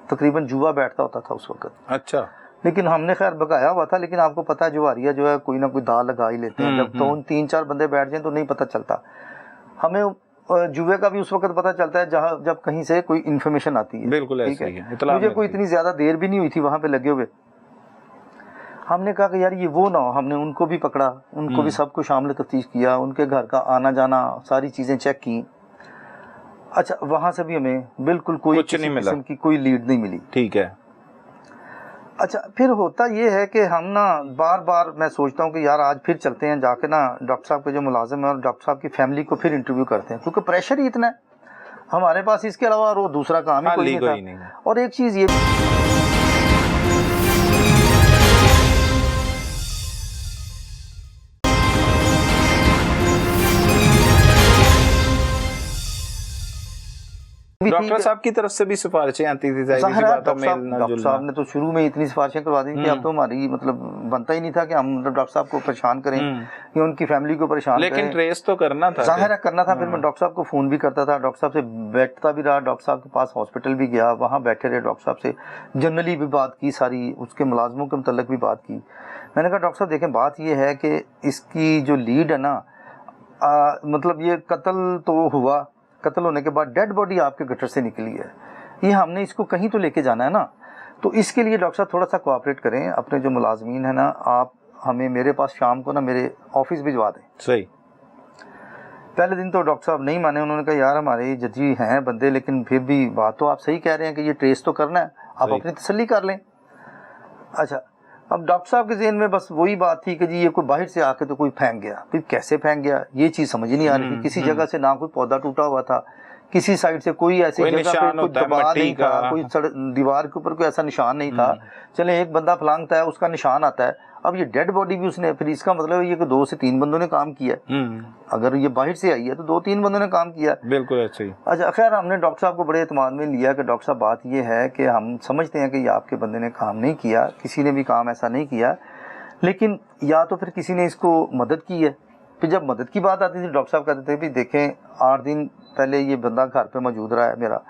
तकरीबन जुआ बैठता होता था उस वक्त। अच्छा, लेकिन हमने खैर भगाया हुआ था, लेकिन आपको पता है जुआरिया जो है कोई ना कोई दाल लगा ही लेते हैं। जब तो 3-4 बंदे बैठ जाएं तो नहीं पता चलता। हमें जुए का भी उस वक्त पता चलता है जब कहीं से कोई इन्फॉर्मेशन आती है। बिल्कुल ऐसे ही है। मुझे कोई इतनी ज्यादा देर भी नहीं हुई थी वहां पे लगे हुए। हमने कहा कि यार ये वो ना हो, हमने उनको भी पकड़ा, उनको भी सबको शामिल तफ्तीश किया, उनके घर का आना जाना सारी चीजें चेक की। अच्छा, वहां से भी हमें बिल्कुल कोई नहीं मिला, किस्म की कोई लीड नहीं मिली। ठीक है। अच्छा, फिर होता ये है कि हम ना बार बार मैं सोचता हूँ कि यार आज फिर चलते हैं जाके ना डॉक्टर साहब के जो मुलाजिम है और डॉक्टर साहब की फैमिली को फिर इंटरव्यू करते हैं, क्योंकि प्रेशर ही इतना है हमारे पास, इसके अलावा और वो दूसरा काम ही कोई नहीं था। और एक चीज़ ये डॉक्टर साहब की तरफ से भी सिफारिशें आती थी, डॉक्टर साहब ने तो शुरू में इतनी सिफारिशें करवा दी कि अब तो हमारी मतलब बनता ही नहीं था कि हम डॉक्टर साहब को परेशान करें या उनकी फैमिली को परेशान करें। लेकिन ट्रेस तो करना था, जाहिर है करना था। फिर मैं डॉक्टर साहब को फ़ोन भी करता था, डॉक्टर साहब से बैठता भी रहा, डॉक्टर साहब के पास हॉस्पिटल भी गया, वहाँ बैठे रहे, डॉक्टर साहब से जनरली भी बात की, सारी उसके मुलाजमों के मतलब भी बात की। मैंने कहा डॉक्टर साहब देखें बात ये है कि इसकी जो लीड है ना, मतलब ये कत्ल तो हुआ, कत्ल होने के बाद डेड बॉडी आपके गटर से निकली है, ये हमने इसको कहीं तो लेके जाना है ना। तो इसके लिए डॉक्टर साहब थोड़ा सा कोऑपरेट करें, अपने जो मुलाजमीन है ना, आप हमें मेरे पास शाम को ना मेरे ऑफिस भिजवा दें। सही। पहले दिन तो डॉक्टर साहब नहीं माने, उन्होंने कहा यार हमारे जजी हैं बंदे, लेकिन फिर भी बात तो आप सही कह रहे हैं कि ये ट्रेस तो करना है, आप अपनी तसल्ली कर लें। अच्छा, अब डॉक्टर साहब के ज़हन में बस वही बात थी कि जी ये कोई बाहर से आके तो कोई फेंक गया, फिर कैसे फेंक गया ये चीज़ समझ नहीं आ रही थी। किसी जगह से ना कोई पौधा टूटा हुआ था, किसी साइड से कोई ऐसी जगह पे कोई दबाव नहीं था, कोई दीवार के ऊपर कोई ऐसा निशान नहीं था। चले एक बंदा फलांगता है उसका निशान आता है, अब ये डेड बॉडी भी उसने, फिर इसका मतलब है ये कि 2 से 3 बंदों ने काम किया। अगर ये बाहर से आई है तो 2-3 बंदों ने काम किया। बिल्कुल ऐसे ही। अच्छा, खैर हमने डॉक्टर साहब को बड़े एतमाद में लिया कि डॉक्टर साहब बात ये है कि हम समझते हैं कि ये आपके बंदे ने काम नहीं किया, किसी ने भी काम ऐसा नहीं किया, लेकिन या तो फिर किसी ने इसको मदद की है। फिर जब मदद की बात आती थी डॉक्टर साहब कहते थे भी देखें 8 दिन पहले ये बंदा घर पे मौजूद रहा है मेरा,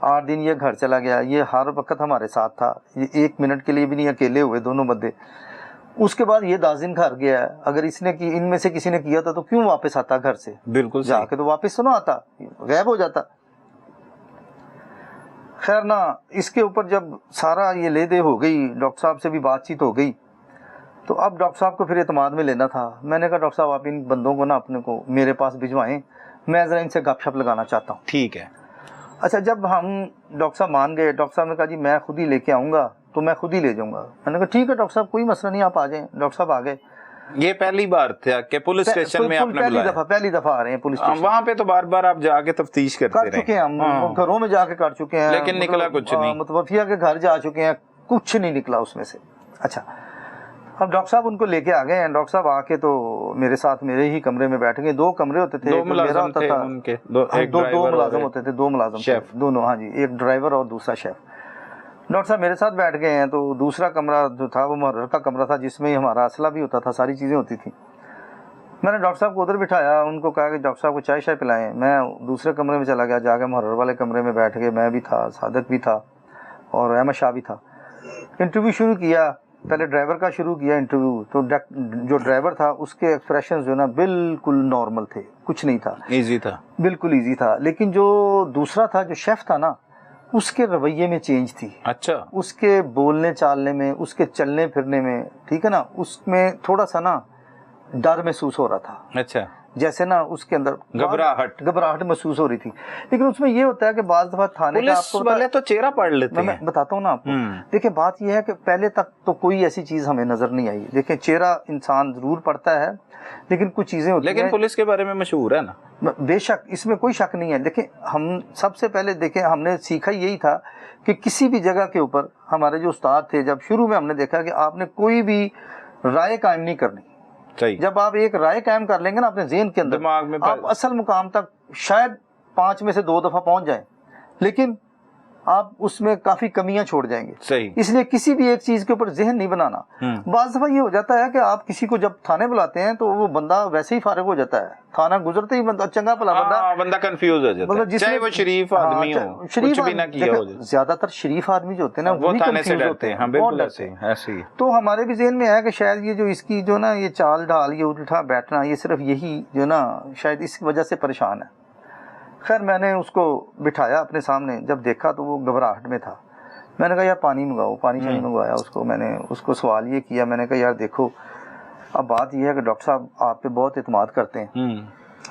8 दिन ये घर चला गया, ये हर वक्त हमारे साथ था, ये 1 मिनट के लिए भी नहीं अकेले हुए दोनों बंदे। उसके बाद ये 10 दिन घर गया है, अगर इसने की इनमें से किसी ने किया था तो क्यों वापस आता घर से? बिल्कुल जाके तो वापस तो ना आता, गायब हो जाता। खैर ना, इसके ऊपर जब सारा ये ले दे हो गई, डॉक्टर साहब से भी बातचीत हो गई, तो अब डॉक्टर साहब को फिर एतमाद में लेना था। मैंने कहा डॉक्टर साहब आप इन बंदों को ना अपने को मेरे पास भिजवाएं, मैं ज़रा इनसे गपशप लगाना चाहता हूँ। ठीक है। अच्छा, जब हम डॉक्टर साहब मान गए, डॉक्टर साहब ने कहा जी मैं खुद ही लेके आऊँगा, तो मैं खुद ही ले जाऊँगा। मैंने कहा ठीक है डॉक्टर साहब, कोई मसला नहीं, आप आ जाएं। डॉक्टर साहब आ गए। ये पहली बार था कि पुलिस स्टेशन में आपने बुलाया? पहली दफ़ा आ रहे हैं पुलिस स्टेशन। वहाँ पे तो बार बार आप जाके तफ्तीश करते कर चुके हैं हम, घरों में जाके कर चुके हैं, लेकिन निकला कुछ नहीं। मुतवफ़िया के घर जा चुके हैं, कुछ नहीं निकला उसमें से। अच्छा, अब डॉक्टर साहब उनको लेके आ गए हैं। डॉक्टर साहब आके तो मेरे साथ मेरे ही कमरे में बैठ गए। 2 कमरे होते थे, दो एक मेरा होता था, उनके दो मुलाजम होते थे, 2 मुलाजम शेफ दोनों, हाँ जी, एक ड्राइवर और दूसरा शेफ। डॉक्टर साहब मेरे साथ बैठ गए हैं, तो दूसरा कमरा जो था वो मुहर्रर का कमरा था, जिसमें हमारा असला भी होता था, सारी चीज़ें होती थी। मैंने डॉक्टर साहब को उधर बिठाया, उनको कहा कि डॉक्टर साहब को चाय शाय पिलाएं। मैं दूसरे कमरे में चला गया, जाके मुहर्रर वाले कमरे में बैठ गए। मैं भी था, सादक भी था और अहमद शाह भी था। इंटरव्यू शुरू किया, पहले ड्राइवर का शुरू किया इंटरव्यू। तो जो ड्राइवर था उसके एक्सप्रेशन जो ना बिल्कुल नॉर्मल थे, कुछ नहीं था, इजी था, बिल्कुल इजी था। लेकिन जो दूसरा था, जो शेफ था ना, उसके रवैये में चेंज थी। अच्छा, उसके बोलने चालने में, उसके चलने फिरने में, ठीक है ना, उसमें थोड़ा सा ना डर महसूस हो रहा था। अच्छा, जैसे ना उसके अंदर घबराहट महसूस हो रही थी। लेकिन उसमें ये होता है कि बाज़ दफा थाने का आपको वाले तो चेहरा पढ़ लेते हैं। मैं बताता हूँ ना आपको। देखिए बात यह है कि पहले तक तो कोई ऐसी चीज हमें नजर नहीं आई। देखिए चेहरा इंसान जरूर पढ़ता है, लेकिन कुछ चीजें होती हैं। लेकिन पुलिस के बारे में मशहूर है ना, बेशक, इसमें कोई शक नहीं है। देखिए हम सबसे पहले देखें, हमने सीखा यही था कि किसी भी जगह के ऊपर हमारे जो उस्ताद थे, जब शुरू में हमने देखा कि आपने कोई भी राय कायम नहीं करनी। सही। जब आप एक राय कायम कर लेंगे ना अपने ज़हन के अंदर, दिमाग में, आप असल मुकाम तक शायद 5 में से 2 दफा पहुंच जाएं, लेकिन आप उसमें काफी कमियां छोड़ जाएंगे। सही। इसलिए किसी भी एक चीज के ऊपर जहन नहीं बनाना। बाज़ दफा ये हो जाता है कि आप किसी को जब थाने बुलाते हैं तो वो बंदा वैसे ही फारिग हो जाता है, थाना गुजरते ही बंदा चंगा भला बंदा कंफ्यूज हो जाता है, चाहे वो शरीफ आदमी हो, कुछ भी ना किया हो। ज्यादातर शरीफ आदमी जो होते हैं ना, वो थाने से डरते हैं। हाँ, बिल्कुल ऐसे ही। तो हमारे भी जहन में है कि शायद ये जो इसकी जो ना ये चाल ढाल, ये उठा बैठना, ये सिर्फ यही जो ना शायद इस वजह से परेशान है। खैर मैंने उसको बिठाया अपने सामने, जब देखा तो वो घबराहट में था। मैंने कहा यार पानी मंगाओ, पानी मंगवाया उसको। मैंने उसको सवाल ये किया, मैंने कहा यार देखो, अब बात यह है कि डॉक्टर साहब आप पे बहुत एतमाद करते हैं,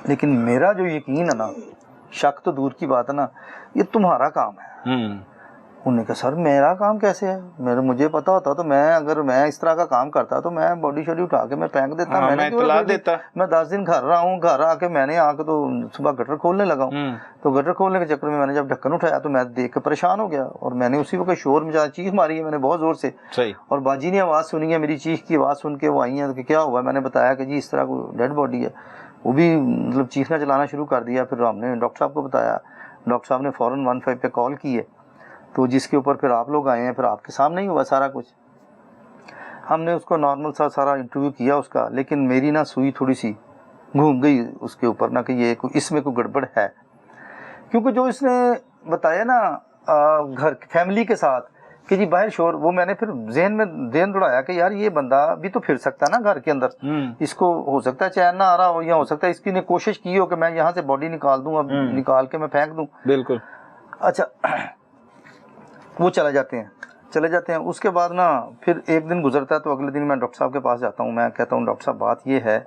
लेकिन मेरा जो यकीन है ना, शक तो दूर की बात है ना, ये तुम्हारा काम है। उन्होंने कहा सर मेरा काम कैसे है? मुझे पता होता तो अगर मैं इस तरह का काम करता तो मैं बॉडी शॉडी उठा के मैं फेंक देता। हाँ, मैंने इत्तला देता। मैं 10 दिन घर रहा हूँ, घर आके मैंने आके तो सुबह गटर खोलने लगा हूँ। तो गटर खोलने के चक्कर में मैंने जब ढक्कन उठाया तो मैं देख के परेशान हो गया, और मैंने उसी वक्त शोर मचा, चीख मारी है मैंने बहुत जोर से। सही। और बाजी ने आवाज़ सुनी है, मेरी चीख की आवाज़ सुन के वो आई है कि क्या हुआ। मैंने बताया कि जी इस तरह को डेड बॉडी है। वो भी मतलब चीखना चलाना शुरू कर दिया। फिर हमने डॉक्टर साहब को बताया, डॉक्टर साहब ने फ़ौरन 15 पे कॉल की है, तो जिसके ऊपर फिर आप लोग आए हैं। फिर आपके सामने ही हुआ सारा कुछ। हमने उसको नॉर्मल सा सारा इंटरव्यू किया उसका, लेकिन मेरी ना सुई थोड़ी सी घूम गई उसके ऊपर ना कि ये इसमें कोई गड़बड़ है। क्योंकि जो इसने बताया ना घर फैमिली के साथ कि जी बाहर शोर, वो मैंने फिर जहन दौड़ाया कि यार ये बंदा भी तो फिर सकता है ना घर के अंदर, इसको हो सकता है चैन ना आ रहा हो, या हो सकता है इसकी ने कोशिश की हो कि मैं यहाँ से बॉडी निकाल दूँ, अब निकाल के मैं फेंक दूँ। बिल्कुल। अच्छा वो चले जाते हैं। उसके बाद ना फिर एक दिन गुजरता है, तो अगले दिन मैं डॉक्टर साहब के पास जाता हूँ। मैं कहता हूँ डॉक्टर साहब बात ये है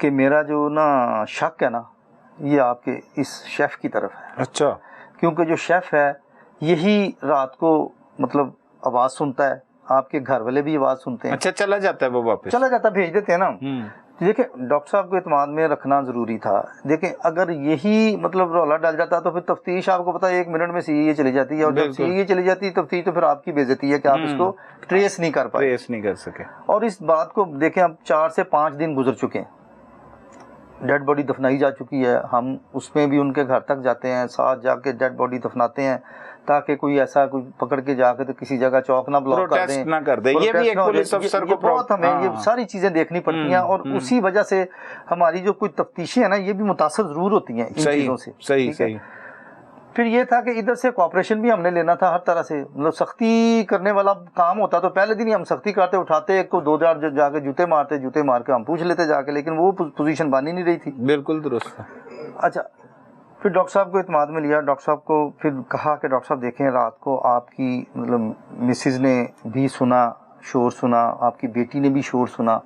कि मेरा जो ना शक है ना, ये आपके इस शेफ़ की तरफ है। अच्छा। क्योंकि जो शेफ़ है यही रात को मतलब आवाज़ सुनता है, आपके घर वाले भी आवाज़ सुनते हैं। अच्छा, चला जाता है वो वापस? चला जाता है, भेज देते हैं ना। देखिए डॉक्टर साहब को इत्मीनान में रखना ज़रूरी था। देखिए अगर यही मतलब रौला डाल जाता तो फिर तफ्तीश आपको पता है 1 मिनट में सीए चली जाती है, और जब सीए चली जाती है तफ्तीश तो फिर आपकी बेइज्जती है कि आप इसको ट्रेस नहीं कर सके। और इस बात को देखें, अब 4 से 5 दिन गुजर चुके हैं, डेड बॉडी दफनाई जा चुकी है। हम उसमें भी उनके घर तक जाते हैं, साथ जाके डेड बॉडी दफनाते हैं, ताकि कोई ऐसा कोई पकड़ के जाके तो किसी जगह चौक ना ब्लॉक कर दें, ये भी एक पुलिस अफसर को बहुत हमें ये सारी चीजें देखनी पड़ती हैं। और उसी वजह से हमारी जो कोई तफ्तीशें है ना, ये भी मुतासर जरूर होती हैं इन चीजों से। सही। फिर ये था कि इधर से कोऑपरेशन भी हमने लेना था हर तरह से, मतलब सख्ती करने वाला काम होता तो पहले दिन ही हम सख्ती करते, उठाते एक को 2 जाके जूते मार के हम पूछ लेते जाके, लेकिन वो पोजीशन बन ही नहीं रही थी। बिल्कुल दुरुस्त। अच्छा, फिर डॉक्टर साहब को इत्मीनान में लिया, डॉक्टर साहब को फिर कहा कि डॉक्टर साहब देखें, रात को आपकी मतलब मिसिज़ ने भी सुना, शोर सुना, आपकी बेटी ने भी शोर सुना,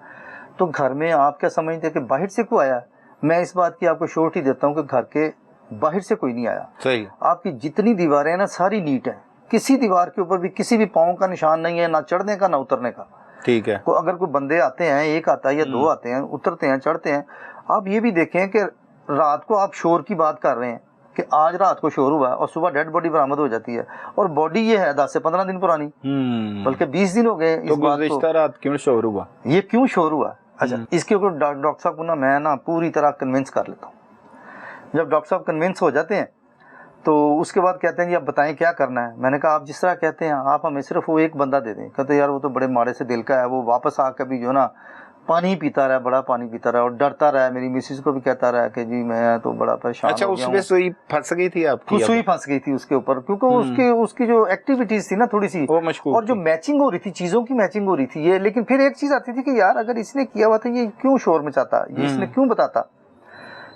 तो घर में आप क्या समझते हैं कि बाहर से कोई आया? मैं इस बात की आपको श्योरिटी देता हूँ कि घर के बाहर से कोई नहीं आया। सही। आपकी जितनी दीवारें हैं ना सारी नीट है, किसी दीवार के ऊपर भी किसी भी पाँव का निशान नहीं है, ना चढ़ने का ना उतरने का। ठीक है। अगर कोई बंदे आते हैं, एक आता है या 2 आते हैं, उतरते हैं चढ़ते हैं, आप ये भी देखें कि रात को आप शोर की बात कर रहे हैं कि आज रात को शोर हुआ और सुबह डेड बॉडी बरामद हो जाती है, और बॉडी ये है 10 से 15 दिन पुरानी, बल्कि 20 दिन हो गए इस बात को। रात क्यों शोर हुआ, ये क्यों शोर हुआ? अच्छा, इसके ऊपर डॉक्टर साहब को ना मैं ना पूरी तरह कन्विंस कर लेता हूँ। जब डॉक्टर साहब कन्विंस हो जाते हैं तो उसके बाद कहते हैं जी आप बताएं क्या करना है। मैंने कहा आप जिस तरह कहते हैं, आप हमें सिर्फ वो एक बंदा दे दें। कहते यार वो तो बड़े माड़े से दिल का है, वो वापस आकर भी जो है ना पानी ही पीता रहा, बड़ा पानी पीता रहा और डरता रहा। मेरी मिसिस को भी कहता रहा कि जी मैं तो बड़ा परेशान। अच्छा, उसमें सुई फंस गई थी आपकी? सुई फंस गई थी उसके ऊपर, क्योंकि उसकी जो एक्टिविटीज थी ना थोड़ी सी वो मशकूक और जो मैचिंग हो रही थी, चीजों की मैचिंग हो रही थी ये। लेकिन फिर एक चीज आती थी कि यार अगर इसने किया हुआ था ये क्यों शोर मचाता, ये इसने क्यों बताता।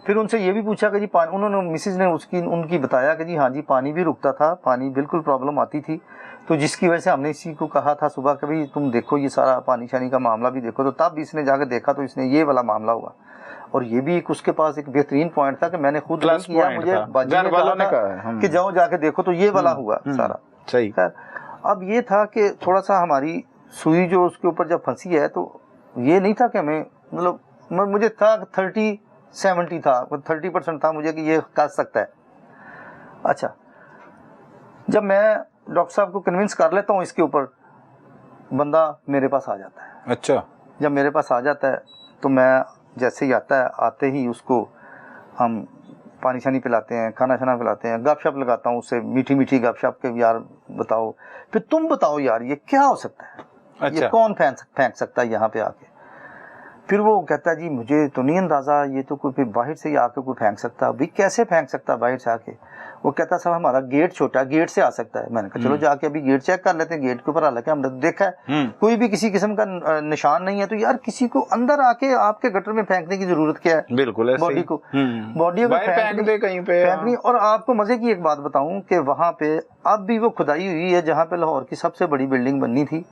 फिर उनसे ये भी पूछा कि जी पानी, उन्होंने मिसिज ने उनकी बताया कि जी हाँ जी पानी भी रुकता था, पानी बिल्कुल प्रॉब्लम आती थी, तो जिसकी वजह से हमने इसी को कहा था सुबह कभी तुम देखो ये सारा पानी शानी का मामला भी देखो। तो तब इसने जाकर देखा तो इसने ये वाला मामला हुआ। और ये भी एक उसके पास एक बेहतरीन पॉइंट था कि मैंने खुद नहीं किया, मुझे बाजी ने कहा कि जाओ जाके देखो तो ये वाला हुआ सारा। सही। अब ये था कि थोड़ा सा हमारी सुई जो उसके ऊपर जब फंसी है तो ये नहीं था कि हमें मतलब मुझे था 30-70 था, 30% था मुझे कि ये कर सकता है। अच्छा, जब मैं डॉक्टर साहब को कन्विंस कर लेता हूँ इसके ऊपर, बंदा मेरे पास आ जाता है। अच्छा। जब मेरे पास आ जाता है तो मैं जैसे ही आता है, आते ही उसको हम पानी शानी पिलाते हैं, खाना शाना पिलाते हैं, गपशप लगाता हूँ उससे, मीठी मीठी गपशप के यार बताओ, फिर तुम बताओ यार ये क्या हो सकता है। अच्छा। ये कौन फेंक सकता है यहाँ पे आके। फिर वो कहता है जी मुझे तो नहीं अंदाज़ा, ये तो कोई बाहर से ही आके कोई फेंक सकता है। भाई कैसे फेंक सकता है बाहर से आके? वो कहता सर हमारा गेट छोटा है, गेट से आ सकता है। मैंने कहा चलो जाके अभी गेट चेक कर लेते हैं। गेट के ऊपर हालांकि हमने देखा है कोई भी किसी किस्म का निशान नहीं है, तो यार किसी को अंदर आके आपके गटर में फेंकने की जरूरत क्या है? बिल्कुल बॉडी को बॉडी को फेंक दे कहीं पे फेंकनी। और आपको मजे की एक बात बताऊं कि वहाँ पे अब भी वो खुदाई हुई है जहाँ पे लाहौर की सबसे बड़ी बिल्डिंग बननी थी,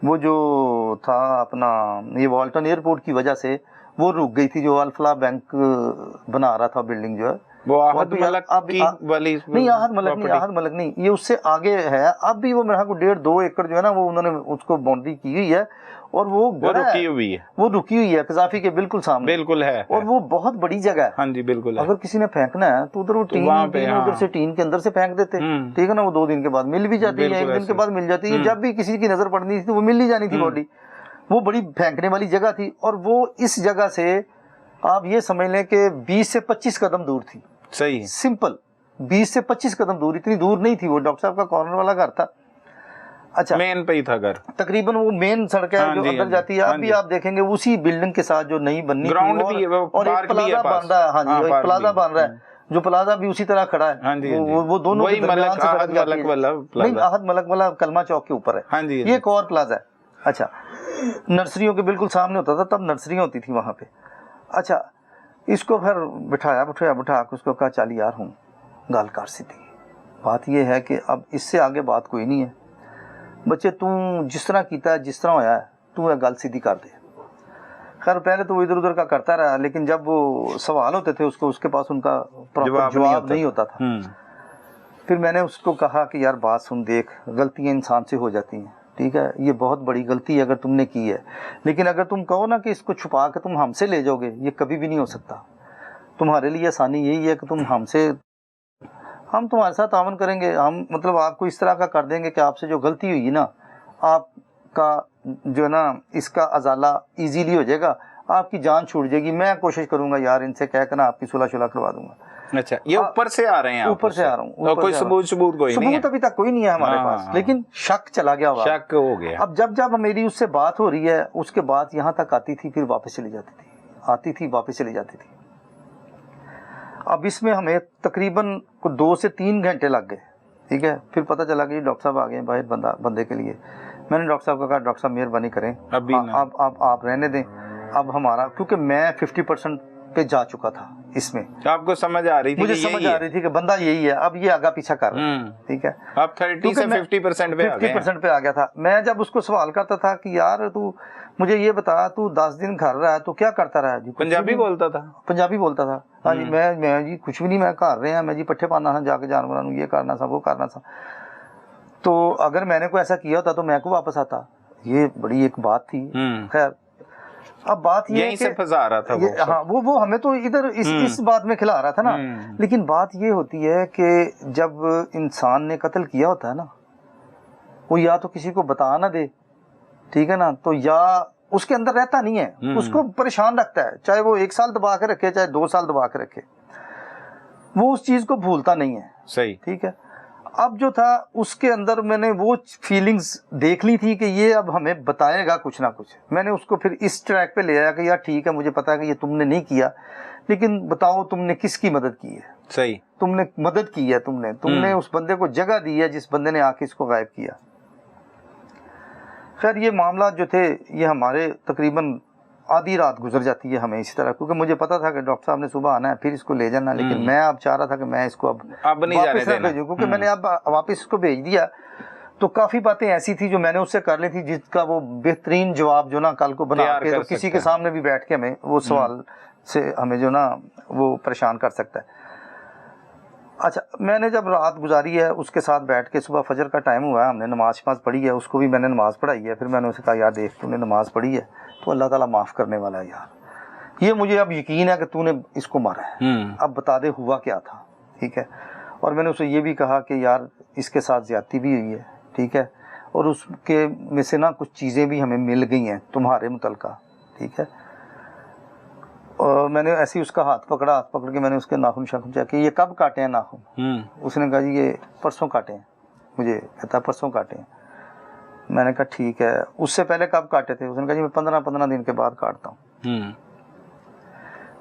वो जो था अपना ये वाल्टन एयरपोर्ट की वजह से वो रुक गई थी, जो अल्फला बैंक बना रहा था बिल्डिंग जो है वो आहद मलक की वाली नहीं, आहद मलक नहीं, ये उससे आगे है। अब भी वो मेरे को 1.5-2 एकड़ जो है ना वो उन्होंने उसको बाउंड्री की हुई है और वो रुकी हुई है कजाफी के बिल्कुल सामने। बिल्कुल है और वो बहुत बड़ी जगह है। हाँ जी बिल्कुल है। अगर किसी ने फेंकना है तो उधर वो टीन उधर से टीन के अंदर से फेंक देते, ठीक है ना। वो 2 दिन के बाद मिल भी जाती है, 1 दिन के बाद मिल जाती है। जब भी किसी की नजर पड़नी थी तो वो मिल ही जानी थी बॉडी। वो बड़ी फेंकने वाली जगह थी और वो इस जगह से आप ये समझ लें कि 20 से 25 कदम दूर थी। सही, सिंपल 20 से 25 कदम दूर, इतनी दूर नहीं थी। वो डॉक्टर साहब का कॉर्नर वाला घर था। अच्छा, मेन पे ही था घर, तकरीबन वो मेन सड़क है जो अंदर जाती है। अब भी आप देखेंगे उसी बिल्डिंग के साथ जो नई बननी ग्राउंड भी है और एक प्लाजा बन रहा है। हाँ जी, एक प्लाजा बन रहा है, जो प्लाजा भी उसी तरह खड़ा है। वो दोनों आहद मलक वाला कलमा चौक के ऊपर है। ये एक और प्लाजा है। अच्छा, नर्सरियों के बिल्कुल सामने होता था, तब नर्सरियाँ होती थी वहाँ पे। अच्छा, इसको फिर बिठा के उसको कहा चल यार हूँ गाल कार सीधी। बात यह है कि अब इससे आगे बात कोई नहीं है बच्चे, तू जिस तरह कीता है, जिस तरह होया है, तू गल सीधी कर दे। खैर पहले तो वो इधर उधर का करता रहा, लेकिन जब वो सवाल होते थे उसके पास उनका जवाब नहीं होता था। फिर मैंने उसको कहा कि यार बात सुन, देख गलतियाँ इंसान से हो जाती हैं, ठीक है, ये बहुत बड़ी गलती है अगर तुमने की है, लेकिन अगर तुम कहो ना कि इसको छुपा के तुम हमसे ले जाओगे, ये कभी भी नहीं हो सकता। तुम्हारे लिए आसानी यही है कि हम तुम्हारे साथ तावन करेंगे। हम मतलब आपको इस तरह का कर देंगे कि आपसे जो गलती हुई ना, आपका जो है ना इसका अजाला इजीली हो जाएगा, आपकी जान छूट जाएगी। मैं कोशिश करूंगा यार इनसे कह कर ना आपकी सुलह करवा दूंगा। अच्छा, ये ऊपर से आ रहे हैं? ऊपर से आ रहा हूँ। कोई सबूत कोई नहीं है? सबूत अभी तक कोई नहीं है हमारे पास, लेकिन शक चला गया हुआ, शक हो गया। अब जब मेरी उससे बात हो रही है, उसके बाद यहाँ तक आती थी, फिर वापस चली जाती थी, आती थी वापस चली जाती थी। अब इसमें हमें तकरीबन 2 से 3 घंटे लग गए, ठीक है। फिर पता चला कि डॉक्टर साहब आ गए बाहर बंदे के लिए। मैंने डॉक्टर साहब को कहा, डॉक्टर साहब मेहरबानी करें, आप रहने दें। अब हमारा, क्योंकि मैं 50% पे जा चुका था इसमें, तो आपको समझ आ रही थी, मुझे समझ आ रही थी कि बंदा यही है, अब ये आगा पीछा कर रहा है, ठीक है। आप 30 से 50% पे आ गए। 50% पे आ गया था। मैं जब उसको सवाल करता था कि यार तू मुझे ये बता, तू 10 दिन घर रहा है तो क्या करता रहा जी? पंजाबी बोलता था। पंजाबी बोलता था। हाँ जी, मैं जी कुछ भी नहीं, मैं घर रहे हैं, मैं जी पट्ठे पाना था, जाके जानवरों को ये करना था, वो करना था। तो अगर मैंने कोई ऐसा किया होता तो मैं को वापस आता, ये बड़ी एक बात थी। खैर, अब बात ये यहीं से फंसा रहा था वो। हाँ, वो हमें तो इधर इस बात में खिला रहा था ना। लेकिन बात ये होती है कि जब इंसान ने कत्ल किया होता है ना, वो या तो किसी को बता ना दे, ठीक है ना, तो या उसके अंदर रहता नहीं है, उसको परेशान रखता है, चाहे वो 1 साल दबा के रखे, चाहे 2 साल दबा के रखे, वो उस चीज को भूलता नहीं है। सही, ठीक है। अब जो था उसके अंदर मैंने वो फीलिंग्स देख ली थी कि ये अब हमें बताएगा कुछ ना कुछ। मैंने उसको फिर इस ट्रैक पे ले आया कि यार ठीक है, मुझे पता है कि ये तुमने नहीं किया, लेकिन बताओ तुमने किसकी मदद की है। सही, तुमने मदद की है, तुमने उस बंदे को जगह दी है जिस बंदे ने आके इसको गायब किया। खैर ये मामला जो थे, ये हमारे तकरीबन आधी रात गुजर जाती है हमें इसी तरह, क्योंकि मुझे पता था कि डॉक्टर साहब ने सुबह आना है, फिर इसको ले जाना। लेकिन मैं अब चाह रहा था कि मैं इसको अब नहीं जाने देना, क्योंकि मैंने अब वापस इसको भेज दिया। तो काफ़ी बातें ऐसी थी जो मैंने उससे कर ली थी, जिसका वो बेहतरीन जवाब जो ना कल को बना के तो किसी के सामने भी बैठ के हमें वो सवाल से हमें जो ना वो परेशान कर सकता है। अच्छा, मैंने जब रात गुजारी है उसके साथ बैठ के, सुबह फजर का टाइम हुआ है, हमने नमाज पढ़ी है, उसको भी मैंने नमाज़ पढ़ाई है। फिर मैंने उसे कहा, यार देख, तूने नमाज़ पढ़ी है तो अल्लाह ताला माफ़ करने वाला है यार, ये मुझे अब यकीन है कि तूने इसको मारा है, अब बता दे हुआ क्या था, ठीक है। और मैंने उसे ये भी कहा कि यार इसके साथ ज़्यादती भी हुई है, ठीक है, और उसके में से ना कुछ चीज़ें भी हमें मिल गई हैं तुम्हारे मुतल्का, ठीक है। और मैंने ऐसे ही उसका हाथ पकड़ के मैंने उसके नाखून शाखून चेक किए, ये कब काटे हैं नाखून? उसने कहा जी ये परसों काटे हैं। मुझे कहता परसों काटे हैं। मैंने कहा ठीक है, उससे पहले कब काटे थे? उसने कहा जी मैं 15 दिन के बाद काटता हूँ।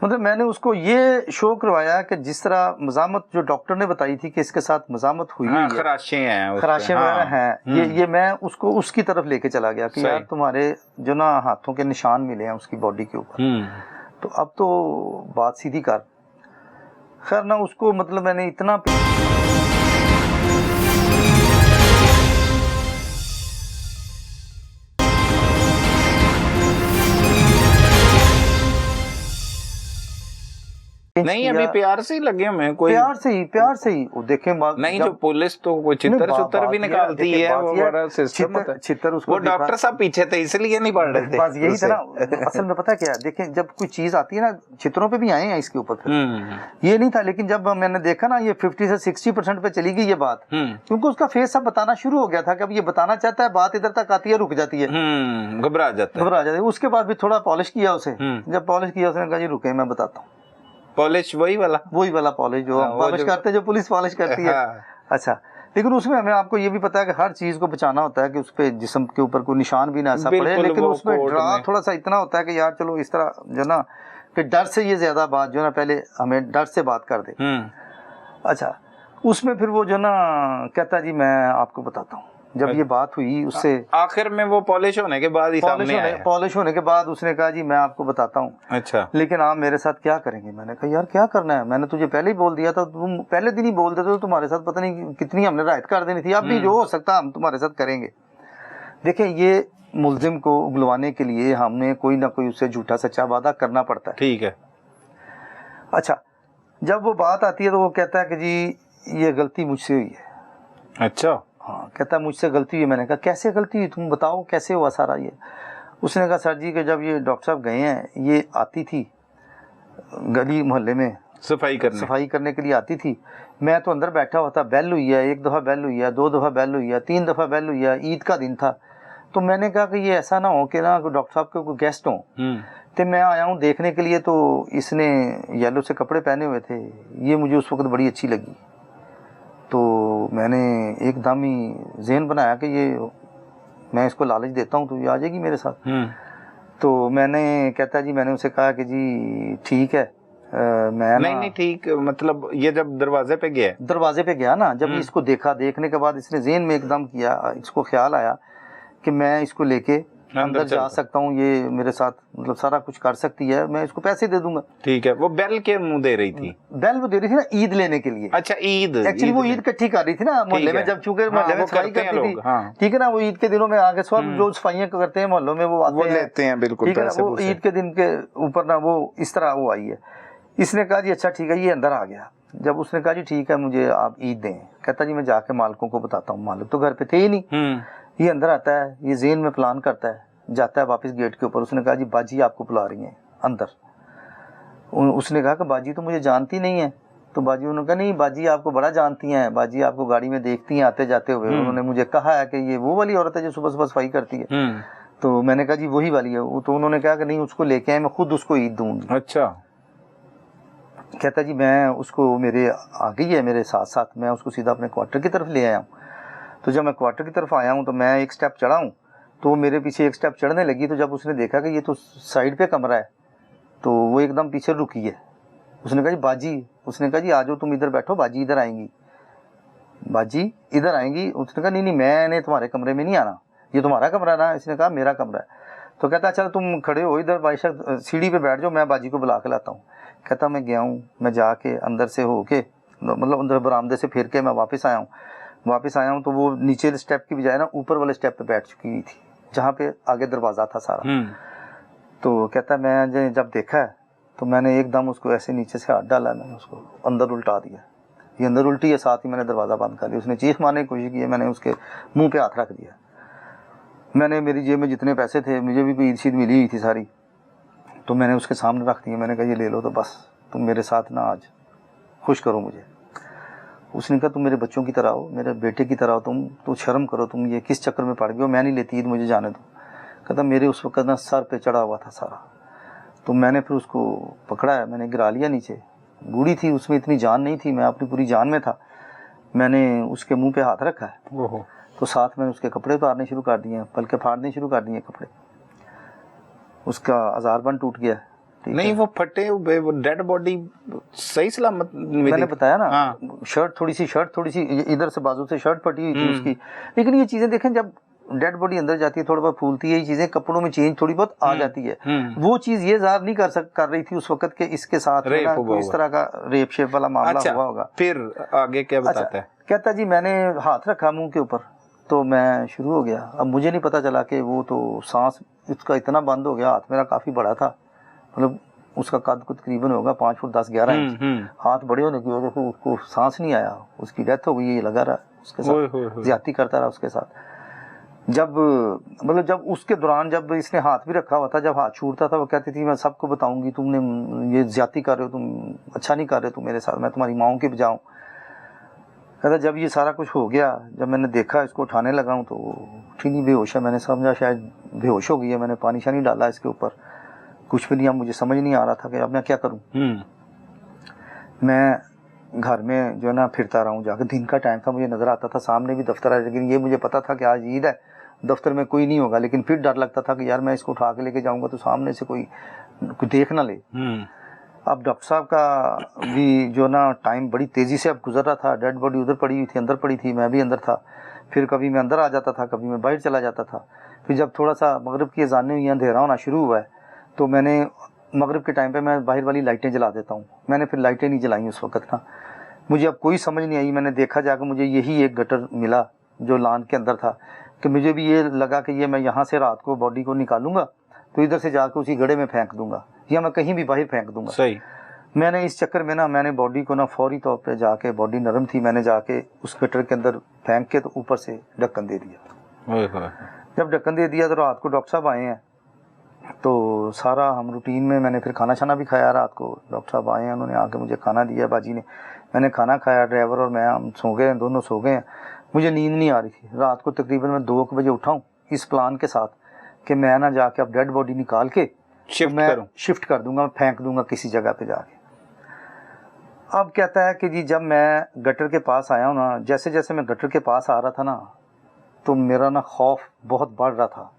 मतलब मैंने उसको ये शो करवाया कि जिस तरह मजामत जो डॉक्टर ने बताई थी कि इसके साथ मजामत हुई है, खराशे वगैरह हैं, ये मैं उसको उसकी तरफ लेके चला गया कि यार तुम्हारे जो ना हाथों के निशान मिले हैं उसकी बॉडी के ऊपर, तो अब तो बात सीधी कर। खैर ना उसको मतलब मैंने इतना नहीं, अभी प्यार से ही लगे हमें, कोई प्यार से ही वो देखे नहीं, जो पुलिस तो कोई चित्र भी निकालती है, वो बड़ा सिस्टम होता है। चित्र उसको वो डॉक्टर साहब पीछे थे इसलिए नहीं पढ़ रहे थे, बस यही था ना। असल में पता क्या है, देखें जब कोई चीज आती है ना, चित्रों पे भी आए हैं इसके ऊपर, ये नहीं था। लेकिन जब मैंने देखा ना ये 50 से 60% पे चली गई ये बात, क्योंकि उसका फेस सब बताना शुरू हो गया था कि अब ये बताना चाहता है, बात इधर तक आती है, रुक जाती है, घबरा जाता है। उसके बाद भी थोड़ा पॉलिश किया उसे, जब पॉलिश किया उसने कहा जी रुके मैं बताता हूँ। पॉलिश वही वाला पॉलिश जो पॉलिश करते हैं, जो पुलिस पॉलिश करती है। अच्छा, लेकिन उसमें हमें आपको ये भी पता है कि हर चीज को बचाना होता है कि उस पे जिस्म के ऊपर कोई निशान भी ना ऐसा पड़े, लेकिन उसमें डरा थोड़ा सा इतना होता है कि यार चलो इस तरह जो ना कि डर से ये ज्यादा बात जो ना पहले हमें डर से बात कर दे। अच्छा, उसमें फिर वो जो ना कहता जी मैं आपको बताता हूँ। जब ये बात हुई उससे आखिर में वो पॉलिश होने के बाद ही सामने आया। पॉलिश होने के बाद उसने कहा जी मैं आपको बताता हूँ। अच्छा, लेकिन आप मेरे साथ क्या करेंगे? मैंने कहा यार क्या करना है, मैंने तुझे पहले ही बोल दिया था, तुम पहले दिन ही बोल देते तो तुम्हारे साथ पता नहीं कितनी हमने रायत कर देनी थी। अब भी जो हो सकता हम तुम्हारे साथ करेंगे। देखें, ये मुल्जिम को उगलवाने के लिए हमें कोई ना कोई उससे झूठा सच्चा वादा करना पड़ता है। ठीक है। अच्छा, जब वो बात आती है तो वो कहता है कि जी ये गलती मुझसे हुई है। अच्छा, हाँ, कहता है मुझसे गलती हुई। मैंने कहा कैसे गलती हुई, तुम बताओ कैसे हुआ सारा ये? उसने कहा सर जी कि जब ये डॉक्टर साहब गए हैं, ये आती थी गली मोहल्ले में सफाई करने के लिए आती थी। मैं तो अंदर बैठा हुआ था, बेल हुई है, 1 दफ़ा बेल हुई है, 2 दफ़ा बेल हुई है, 3 दफ़ा बेल हुई है, ईद का दिन था। तो मैंने कहा कि ये ऐसा ना हो कि ना डॉक्टर साहब के कोई गेस्ट हों, तो मैं आया हूँ देखने के लिए, तो इसने येलो से कपड़े पहने हुए थे, ये मुझे उस वक्त बड़ी अच्छी लगी। तो मैंने एकदम ही ज़हन बनाया कि ये मैं इसको लालच देता हूँ तो ये आ जाएगी मेरे साथ। तो मैंने कहता जी मैंने उसे कहा कि जी ठीक है, मैं नहीं नहीं ठीक, मतलब ये जब दरवाजे पे गया, दरवाजे पे गया ना, जब इसको देखा, देखने के बाद इसने ज़हन में एकदम किया, इसको ख्याल आया कि मैं इसको लेके अंदर जा सकता हूँ, ये मेरे साथ मतलब सारा कुछ कर सकती है, मैं इसको पैसे दे दूंगा। ठीक है। वो बेल के मुंह दे रही थी? बेल वो दे रही थी ना ईद लेने के लिए। अच्छा ईद, एक्चुअली वो ईद इकट्ठी कर रही थी ना मोहल्ले में, जब चूंकि मोहल्ले में सफाई करती थी, ठीक है ना, वो ईद के दिनों में आके सब जो सफाइयाँ करते हैं मोहल्लों में वो आते हैं, लेते हैं, बिल्कुल, ठीक है ना। वो ईद के दिन के ऊपर ना वो इस तरह वो आई है। इसने कहा जी अच्छा ठीक है, ये अंदर आ गया। जब उसने कहा जी ठीक है मुझे आप ईद दें, कहता जी मैं जाके मालिकों को बताता हूँ। मालिक तो घर पे थे ही नहीं। ये अंदर आता है, ये ज़हन में प्लान करता है, जाता है वापस गेट के ऊपर। उसने कहा जी बाजी आपको बुला रही हैं अंदर। उसने कहा कि बाजी तो मुझे जानती नहीं है। तो बाजी, उन्होंने कहा नहीं बाजी आपको बड़ा जानती हैं, बाजी आपको गाड़ी में देखती हैं आते जाते हुए। उन्होंने मुझे कहा है कि ये वो वाली औरत है जो सुबह सुबह सफाई करती है। तो मैंने कहा जी वही वाली है। तो उन्होंने कहा कि नहीं उसको लेके आए, मैं खुद उसको ईद दूंगी। अच्छा। कहता जी मैं उसको, मेरे आ गई है मेरे साथ साथ, मैं उसको सीधा अपने क्वार्टर की तरफ ले आया हूँ। तो जब मैं क्वार्टर की तरफ आया हूँ तो मैं एक स्टेप चढ़ा हूँ, तो वो मेरे पीछे एक स्टेप चढ़ने लगी। तो जब उसने देखा कि ये तो साइड पे कमरा है, तो वो एकदम पीछे रुकी है। उसने कहा जी बाजी, उसने कहा जी आ जाओ तुम इधर बैठो, बाजी इधर आएंगी, बाजी इधर आएंगी। उसने कहा नहीं नहीं मैंने तुम्हारे कमरे में नहीं आना, ये तुम्हारा कमरा ना। इसने कहा मेरा कमरा है। तो कहता चल तुम खड़े हो इधर बेशक सीढ़ी पे बैठ जाओ, मैं बाजी को बुला के लाता हूँ। कहता मैं गया हूँ, मैं जाके अंदर से होके मतलब अंदर बरामदे से फिर के मैं वापस आया हूँ। तो वो नीचे स्टेप की बजाय ना ऊपर वाले स्टेप पे बैठ चुकी हुई थी, जहाँ पे आगे दरवाज़ा था सारा। तो कहता मैं जब देखा है तो मैंने एकदम उसको ऐसे नीचे से हाथ डाला, मैंने उसको अंदर उल्टा दिया। ये अंदर उल्टी है, साथ ही मैंने दरवाज़ा बंद कर लिया। उसने चीख मारने की कोशिश की है, मैंने उसके मुंह पे हाथ रख दिया। मैंने मेरी जेब में जितने पैसे थे, मुझे भी कोई ईद शीद मिली हुई थी सारी, तो मैंने उसके सामने रख दिया। मैंने कहा ये ले लो, तो बस तुम मेरे साथ ना आज खुश करो मुझे। उसने कहा तुम मेरे बच्चों की तरह हो, मेरे बेटे की तरह हो, तुम तो शर्म करो, तुम ये किस चक्कर में पड़ गए हो, मैं नहीं लेती ईद, मुझे जाने दो। कहता मेरे उस वक्त ना सर पे चढ़ा हुआ था सारा। तो मैंने फिर उसको पकड़ा है, मैंने गिरा लिया नीचे। बूढ़ी थी, उसमें इतनी जान नहीं थी, मैं अपनी पूरी जान में था। मैंने उसके मुंह पे हाथ रखा है, तो साथ में उसके कपड़े उतारने शुरू कर दिए, पलके फाड़ने शुरू कर दिए कपड़े। उसका अज़ारबंद टूट गया। नहीं वो फटे हुए, वो डेड बॉडी सही सलामत मैंने बताया ना। हाँ। शर्ट थोड़ी सी इधर से बाजू से शर्ट फटी हुई थी उसकी। लेकिन ये चीजें देखें, जब डेड बॉडी अंदर जाती है थोड़ा बहुत फूलती है, ये चीजें कपड़ों में चेंज थोड़ी बहुत आ जाती है। वो चीज ये ज़ाहिर नहीं कर रही थी उस वक्त के इसके साथ कोई इस तरह का रेप शेप वाला मामला हुआ होगा। फिर आगे क्या बताता है? कहता जी मैंने हाथ रखा मुंह के ऊपर, तो मैं शुरू हो गया। अब मुझे नहीं पता चला कि वो तो सांस उसका इतना बंद हो गया। हाथ मेरा काफी बड़ा था, मतलब उसका कद को तकरीबन होगा 5 फुट 10 11 इंच। हाथ बड़े होने की वजह से उसको सांस नहीं आया, उसकी डेथ हो गई। ये लगा रहा उसके साथ, ज्यादती करता रहा उसके साथ। जब उसके दौरान जब इसने हाथ भी रखा हुआ था, जब हाथ छूटता था वो कहती थी मैं सबको बताऊंगी तुमने ये ज्यादती कर रहे हो, तुम अच्छा नहीं कर रहे, तुम मेरे साथ, मैं तुम्हारी माओं की बजाऊं। कहता जब ये सारा कुछ हो गया, जब मैंने देखा इसको उठाने लगा हूँ तो ठीक नहीं, बेहोश है। मैंने समझा शायद बेहोश हो गई है। मैंने पानी शानी डाला इसके ऊपर, कुछ भी नहीं। अब मुझे समझ नहीं आ रहा था कि अब मैं क्या करूं। मैं घर में जो है ना फिरता रहा हूँ जाकर। दिन का टाइम था, मुझे नजर आता था सामने भी दफ्तर है, लेकिन ये मुझे पता था कि आज ईद है, दफ्तर में कोई नहीं होगा। लेकिन फिर डर लगता था कि यार मैं इसको उठा के लेके जाऊंगा तो सामने से कोई देख ना ले। अब डॉक्टर साहब का भी जो ना टाइम बड़ी तेजी से अब गुजर रहा था। डेड बॉडी उधर पड़ी हुई थी, अंदर पड़ी थी, मैं भी अंदर था। फिर कभी मैं अंदर आ जाता था, कभी मैं बाहर चला जाता था। फिर जब थोड़ा सा मगरिब की अज़ानें हुई, अंधेरा होना शुरू हुआ है, तो मैंने मगरिब के टाइम पे मैं बाहर वाली लाइटें जला देता हूँ। मैंने फिर लाइटें नहीं जलाई उस वक्त ना। मुझे अब कोई समझ नहीं आई। मैंने देखा जाकर, मुझे यही एक गटर मिला जो लान के अंदर था, कि मुझे भी ये लगा कि ये मैं यहाँ से रात को बॉडी को निकालूंगा तो इधर से जाकर उसी गड्ढे में फेंक दूंगा, या मैं कहीं भी बाहर फेंक दूंगा। सही। मैंने इस चक्कर में ना, मैंने बॉडी को ना फौरी तौर पे जाके, बॉडी नरम थी, मैंने जाके उस गटर के अंदर फेंक के तो ऊपर से ढक्कन दे दिया। जब ढक्कन दे दिया तो रात को डॉक्टर साहब आए हैं, तो सारा हम रूटीन में, मैंने फिर खाना शाना भी खाया रात को। डॉक्टर साहब आए हैं, उन्होंने आके मुझे खाना दिया, बाजी ने। मैंने खाना खाया, ड्राइवर और मैं हम सो गए, दोनों सो गए हैं। मुझे नींद नहीं आ रही थी। रात को तकरीबन मैं 2 बजे उठाऊँ इस प्लान के साथ कि मैं ना जाके अब डेड बॉडी निकाल के शिफ्ट कर दूंगा, फेंक दूंगा किसी जगह पे जाके। अब कहता है कि जी जब मैं गटर के पास आया हूँ ना, जैसे जैसे मैं गटर के पास आ रहा था ना, तो मेरा ना खौफ बहुत बढ़ रहा था।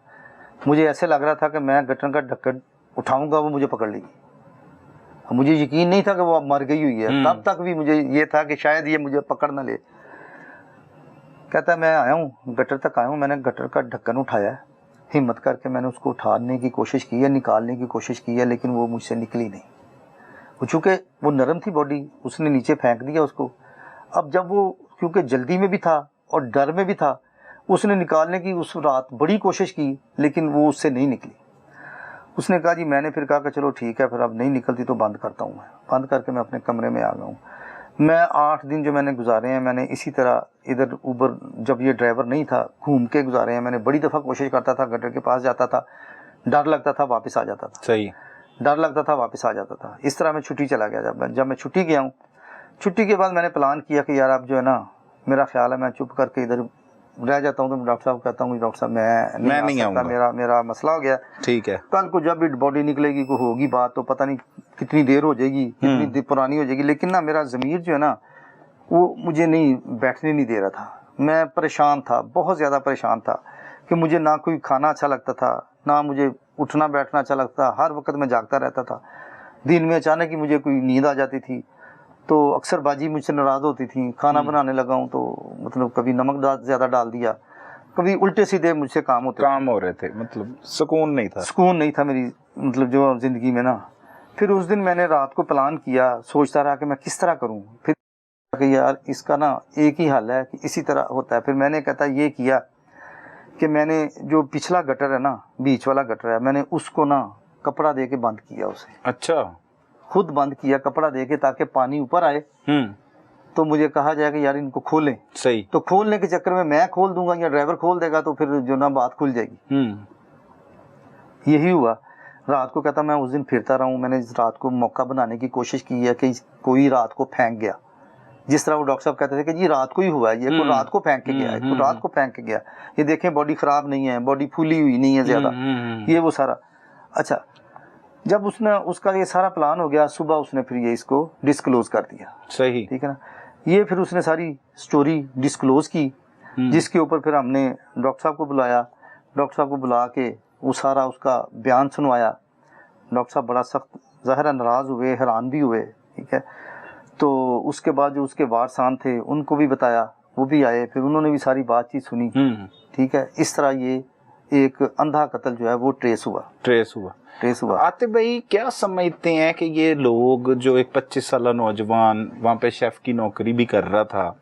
मुझे ऐसे लग रहा था कि मैं गटर का ढक्कन उठाऊंगा वो मुझे पकड़ लेगी। मुझे यकीन नहीं था कि वो अब मर गई हुई है, तब तक भी मुझे ये था कि शायद ये मुझे पकड़ ना ले। कहता है मैं आया हूँ, गटर तक आया हूँ, मैंने गटर का ढक्कन उठाया है, हिम्मत करके मैंने उसको उठाने की कोशिश की है, निकालने की कोशिश की है, लेकिन वो मुझसे निकली नहीं। वो चूँकि वो नरम थी बॉडी, उसने नीचे फेंक दिया उसको। अब जब वो क्योंकि जल्दी में भी था और डर में भी था, उसने निकालने की उस रात बड़ी कोशिश की, लेकिन वो उससे नहीं निकली। उसने कहा जी, मैंने फिर कहा कि चलो ठीक है, फिर अब नहीं निकलती तो बंद करता हूँ। मैं बंद करके मैं अपने कमरे में आ गया हूँ। मैं 8 दिन जो मैंने गुजारे हैं, मैंने इसी तरह इधर ऊबर, जब ये ड्राइवर नहीं था, घूम के गुजारे हैं। मैंने बड़ी दफ़ा कोशिश करता था, गटर के पास जाता था, डर लगता था, वापस आ जाता था। सही, डर लगता था, वापस आ जाता था। इस तरह मैं छुट्टी चला गया। जब मैं छुट्टी गया हूँ, छुट्टी के बाद मैंने प्लान किया कि यार अब जो है ना, मेरा ख्याल है मैं चुप करके इधर रह जाता हूँ। तो डॉक्टर साहब कहता हूँ डॉक्टर साहब मैं नहीं आ सकता, मेरा मसला हो गया। ठीक है, कल को जब भी बॉडी निकलेगी, को होगी बात, तो पता नहीं कितनी देर हो जाएगी, कितनी पुरानी हो जाएगी, लेकिन ना मेरा ज़मीर जो है ना, वो मुझे नहीं बैठने नहीं दे रहा था। मैं परेशान था, बहुत ज़्यादा परेशान था कि मुझे ना कोई खाना अच्छा लगता था, ना मुझे उठना बैठना अच्छा लगता। हर वक्त मैं जागता रहता था। दिन में अचानक ही मुझे कोई नींद आ जाती थी, तो अक्सर बाजी मुझसे नाराज़ होती थी। खाना बनाने लगा हूँ तो मतलब कभी नमक ज़्यादा डाल दिया, कभी उल्टे सीधे मुझसे काम हो रहे थे। मतलब सुकून नहीं था मेरी मतलब जो ज़िंदगी में ना। फिर उस दिन मैंने रात को प्लान किया, सोचता रहा कि मैं किस तरह करूँ। फिर कि यार इसका ना एक ही हल है कि इसी तरह होता है। फिर मैंने कहता ये किया कि मैंने जो पिछला गटर है ना, बीच वाला गटर है, मैंने उसको ना कपड़ा दे के बंद किया उसे। अच्छा, खुद बंद किया कपड़ा दे के, ताकि पानी ऊपर आए तो मुझे कहा जाए कि यार इनको खोलें। सही, तो खोलने के चक्कर में मैं खोल दूंगा या ड्राइवर खोल देगा, तो फिर जो ना बात खुल जाएगी। यही हुआ। रात को कहता मैं उस दिन फिरता रहा हूँ। मैंने रात को मौका बनाने की कोशिश की है कि कोई रात को फेंक गया, जिस तरह वो डॉक्टर साहब कहते थे कि जी रात को ही हुआ है, ये कोई रात को फेंक के गया है, कोई रात को फेंक के गया, ये देखें बॉडी खराब नहीं है, बॉडी फूली हुई नहीं है ज़्यादा, ये वो सारा। अच्छा, जब उसने उसका ये सारा प्लान हो गया, सुबह उसने फिर ये इसको डिस्क्लोज कर दिया। सही, ठीक है ना। ये फिर उसने सारी स्टोरी डिस्क्लोज की, जिसके ऊपर फिर हमने डॉक्टर साहब को बुलाया। डॉक्टर साहब को बुला के वो सारा उसका बयान सुनवाया। डॉक्टर साहब बड़ा सख्त ज़ाहिर नाराज़ हुए, हैरान भी हुए। ठीक है। तो उसके बाद जो उसके वारसान थे उनको भी बताया, वो भी आए, फिर उन्होंने भी सारी बातचीत सुनी। ठीक है। इस तरह ये एक अंधा कत्ल जो है वो ट्रेस हुआ। आतिफ भाई, क्या समझते हैं कि ये लोग जो एक 25 साल नौजवान वहाँ पे शेफ की नौकरी भी कर रहा था,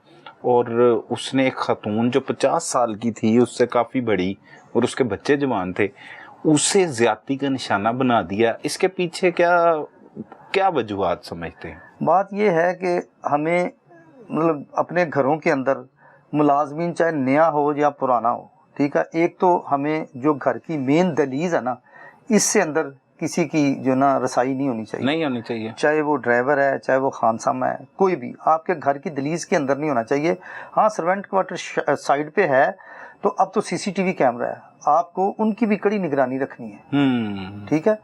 और उसने एक खातून जो 50 साल की थी, उससे काफ़ी बड़ी, और उसके बच्चे जवान थे, उसे ज्यादती का निशाना बना दिया, इसके पीछे क्या वजूहात समझते हैं? बात यह है कि हमें मतलब अपने घरों के अंदर मुलाजमीन चाहे नया हो या पुराना हो, ठीक है, एक तो हमें जो घर की मेन दहलीज है ना, इससे अंदर किसी की जो ना रसाई नहीं होनी चाहिए। चाहे वो ड्राइवर है, चाहे वो खानसामा है, कोई भी आपके घर की दहलीज के अंदर नहीं होना चाहिए। हाँ, सर्वेंट क्वार्टर साइड पे है तो अब तो सीसीटीवी कैमरा है, आपको उनकी भी कड़ी निगरानी रखनी है। ठीक है।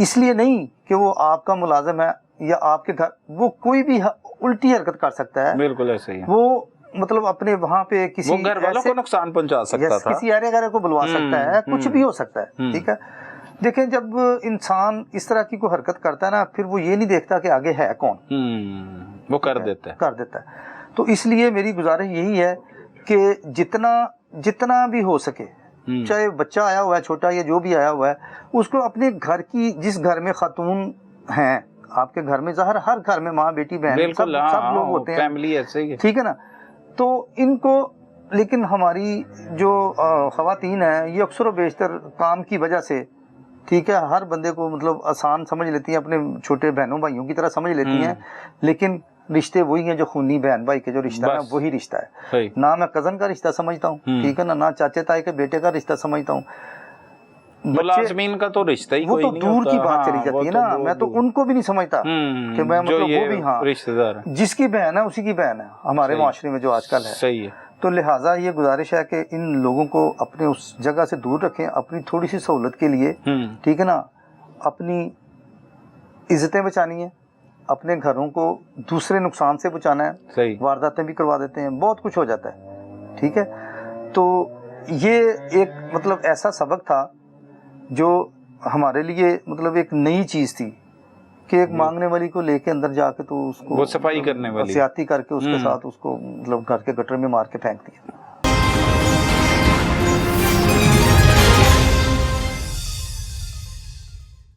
इसलिए नहीं कि वो आपका मुलाजिम है या आपके घर, वो कोई भी उल्टी हरकत कर सकता है। बिल्कुल ऐसे ही है। वो मतलब अपने वहाँ पे किसी घर वालों को नुकसान पहुंचा सकता था, किसी आरे को बुलवा सकता है, कुछ भी हो सकता है। ठीक है। देखें, जब इंसान इस तरह की कोई हरकत करता है ना, फिर वो ये नहीं देखता कि आगे है कौन, वो कर देता है। तो इसलिए मेरी गुजारिश यही है कि जितना भी हो सके, चाहे बच्चा आया हुआ है छोटा या जो भी आया हुआ है, उसको अपने घर की, जिस घर में खातून हैं, आपके घर में ज़ाहिर हर घर में माँ बेटी बहन सब लोग होते हैं, फैमिली ऐसे ही है। ठीक है ना। तो इनको, लेकिन हमारी जो ख़वातीन है, ये अक्सर व बेशतर काम की वजह से, ठीक है, हर बंदे को मतलब आसान समझ लेती हैं, अपने छोटे बहनों भाइयों की तरह समझ लेती हैं, लेकिन रिश्ते वही हैं जो खूनी बहन भाई के जो रिश्ता है ना, वही रिश्ता है ना। मैं कज़न का रिश्ता समझता हूँ, ठीक है ना चाचे ताए के बेटे का रिश्ता समझता हूँ। मुलाजमीन का तो रिश्ता ही कोई नहीं होता। दूर की बात चली जाती है ना, मैं तो उनको भी नहीं समझता कि मैं मतलब वो भी, हाँ, रिश्तेदार जिसकी बहन है उसी की बहन है हमारे माशरे में जो आजकल है। सही है। तो लिहाजा ये गुजारिश है कि इन लोगों को अपने उस जगह से दूर रखें, अपनी थोड़ी सी सहूलत के लिए, ठीक है ना, अपनी इज्जतें बचानी है, अपने घरों को दूसरे नुकसान से बचाना है। वारदातें भी करवा देते हैं, बहुत कुछ हो जाता है। ठीक है। तो ये एक मतलब ऐसा सबक था जो हमारे लिए मतलब एक नई चीज़ थी केक मांगने वाली को लेके अंदर जाके तो उसको वो सफाई करने वाली ज्यादती करके उसके साथ उसको मतलब घर के गटर में मार के फेंक दिया।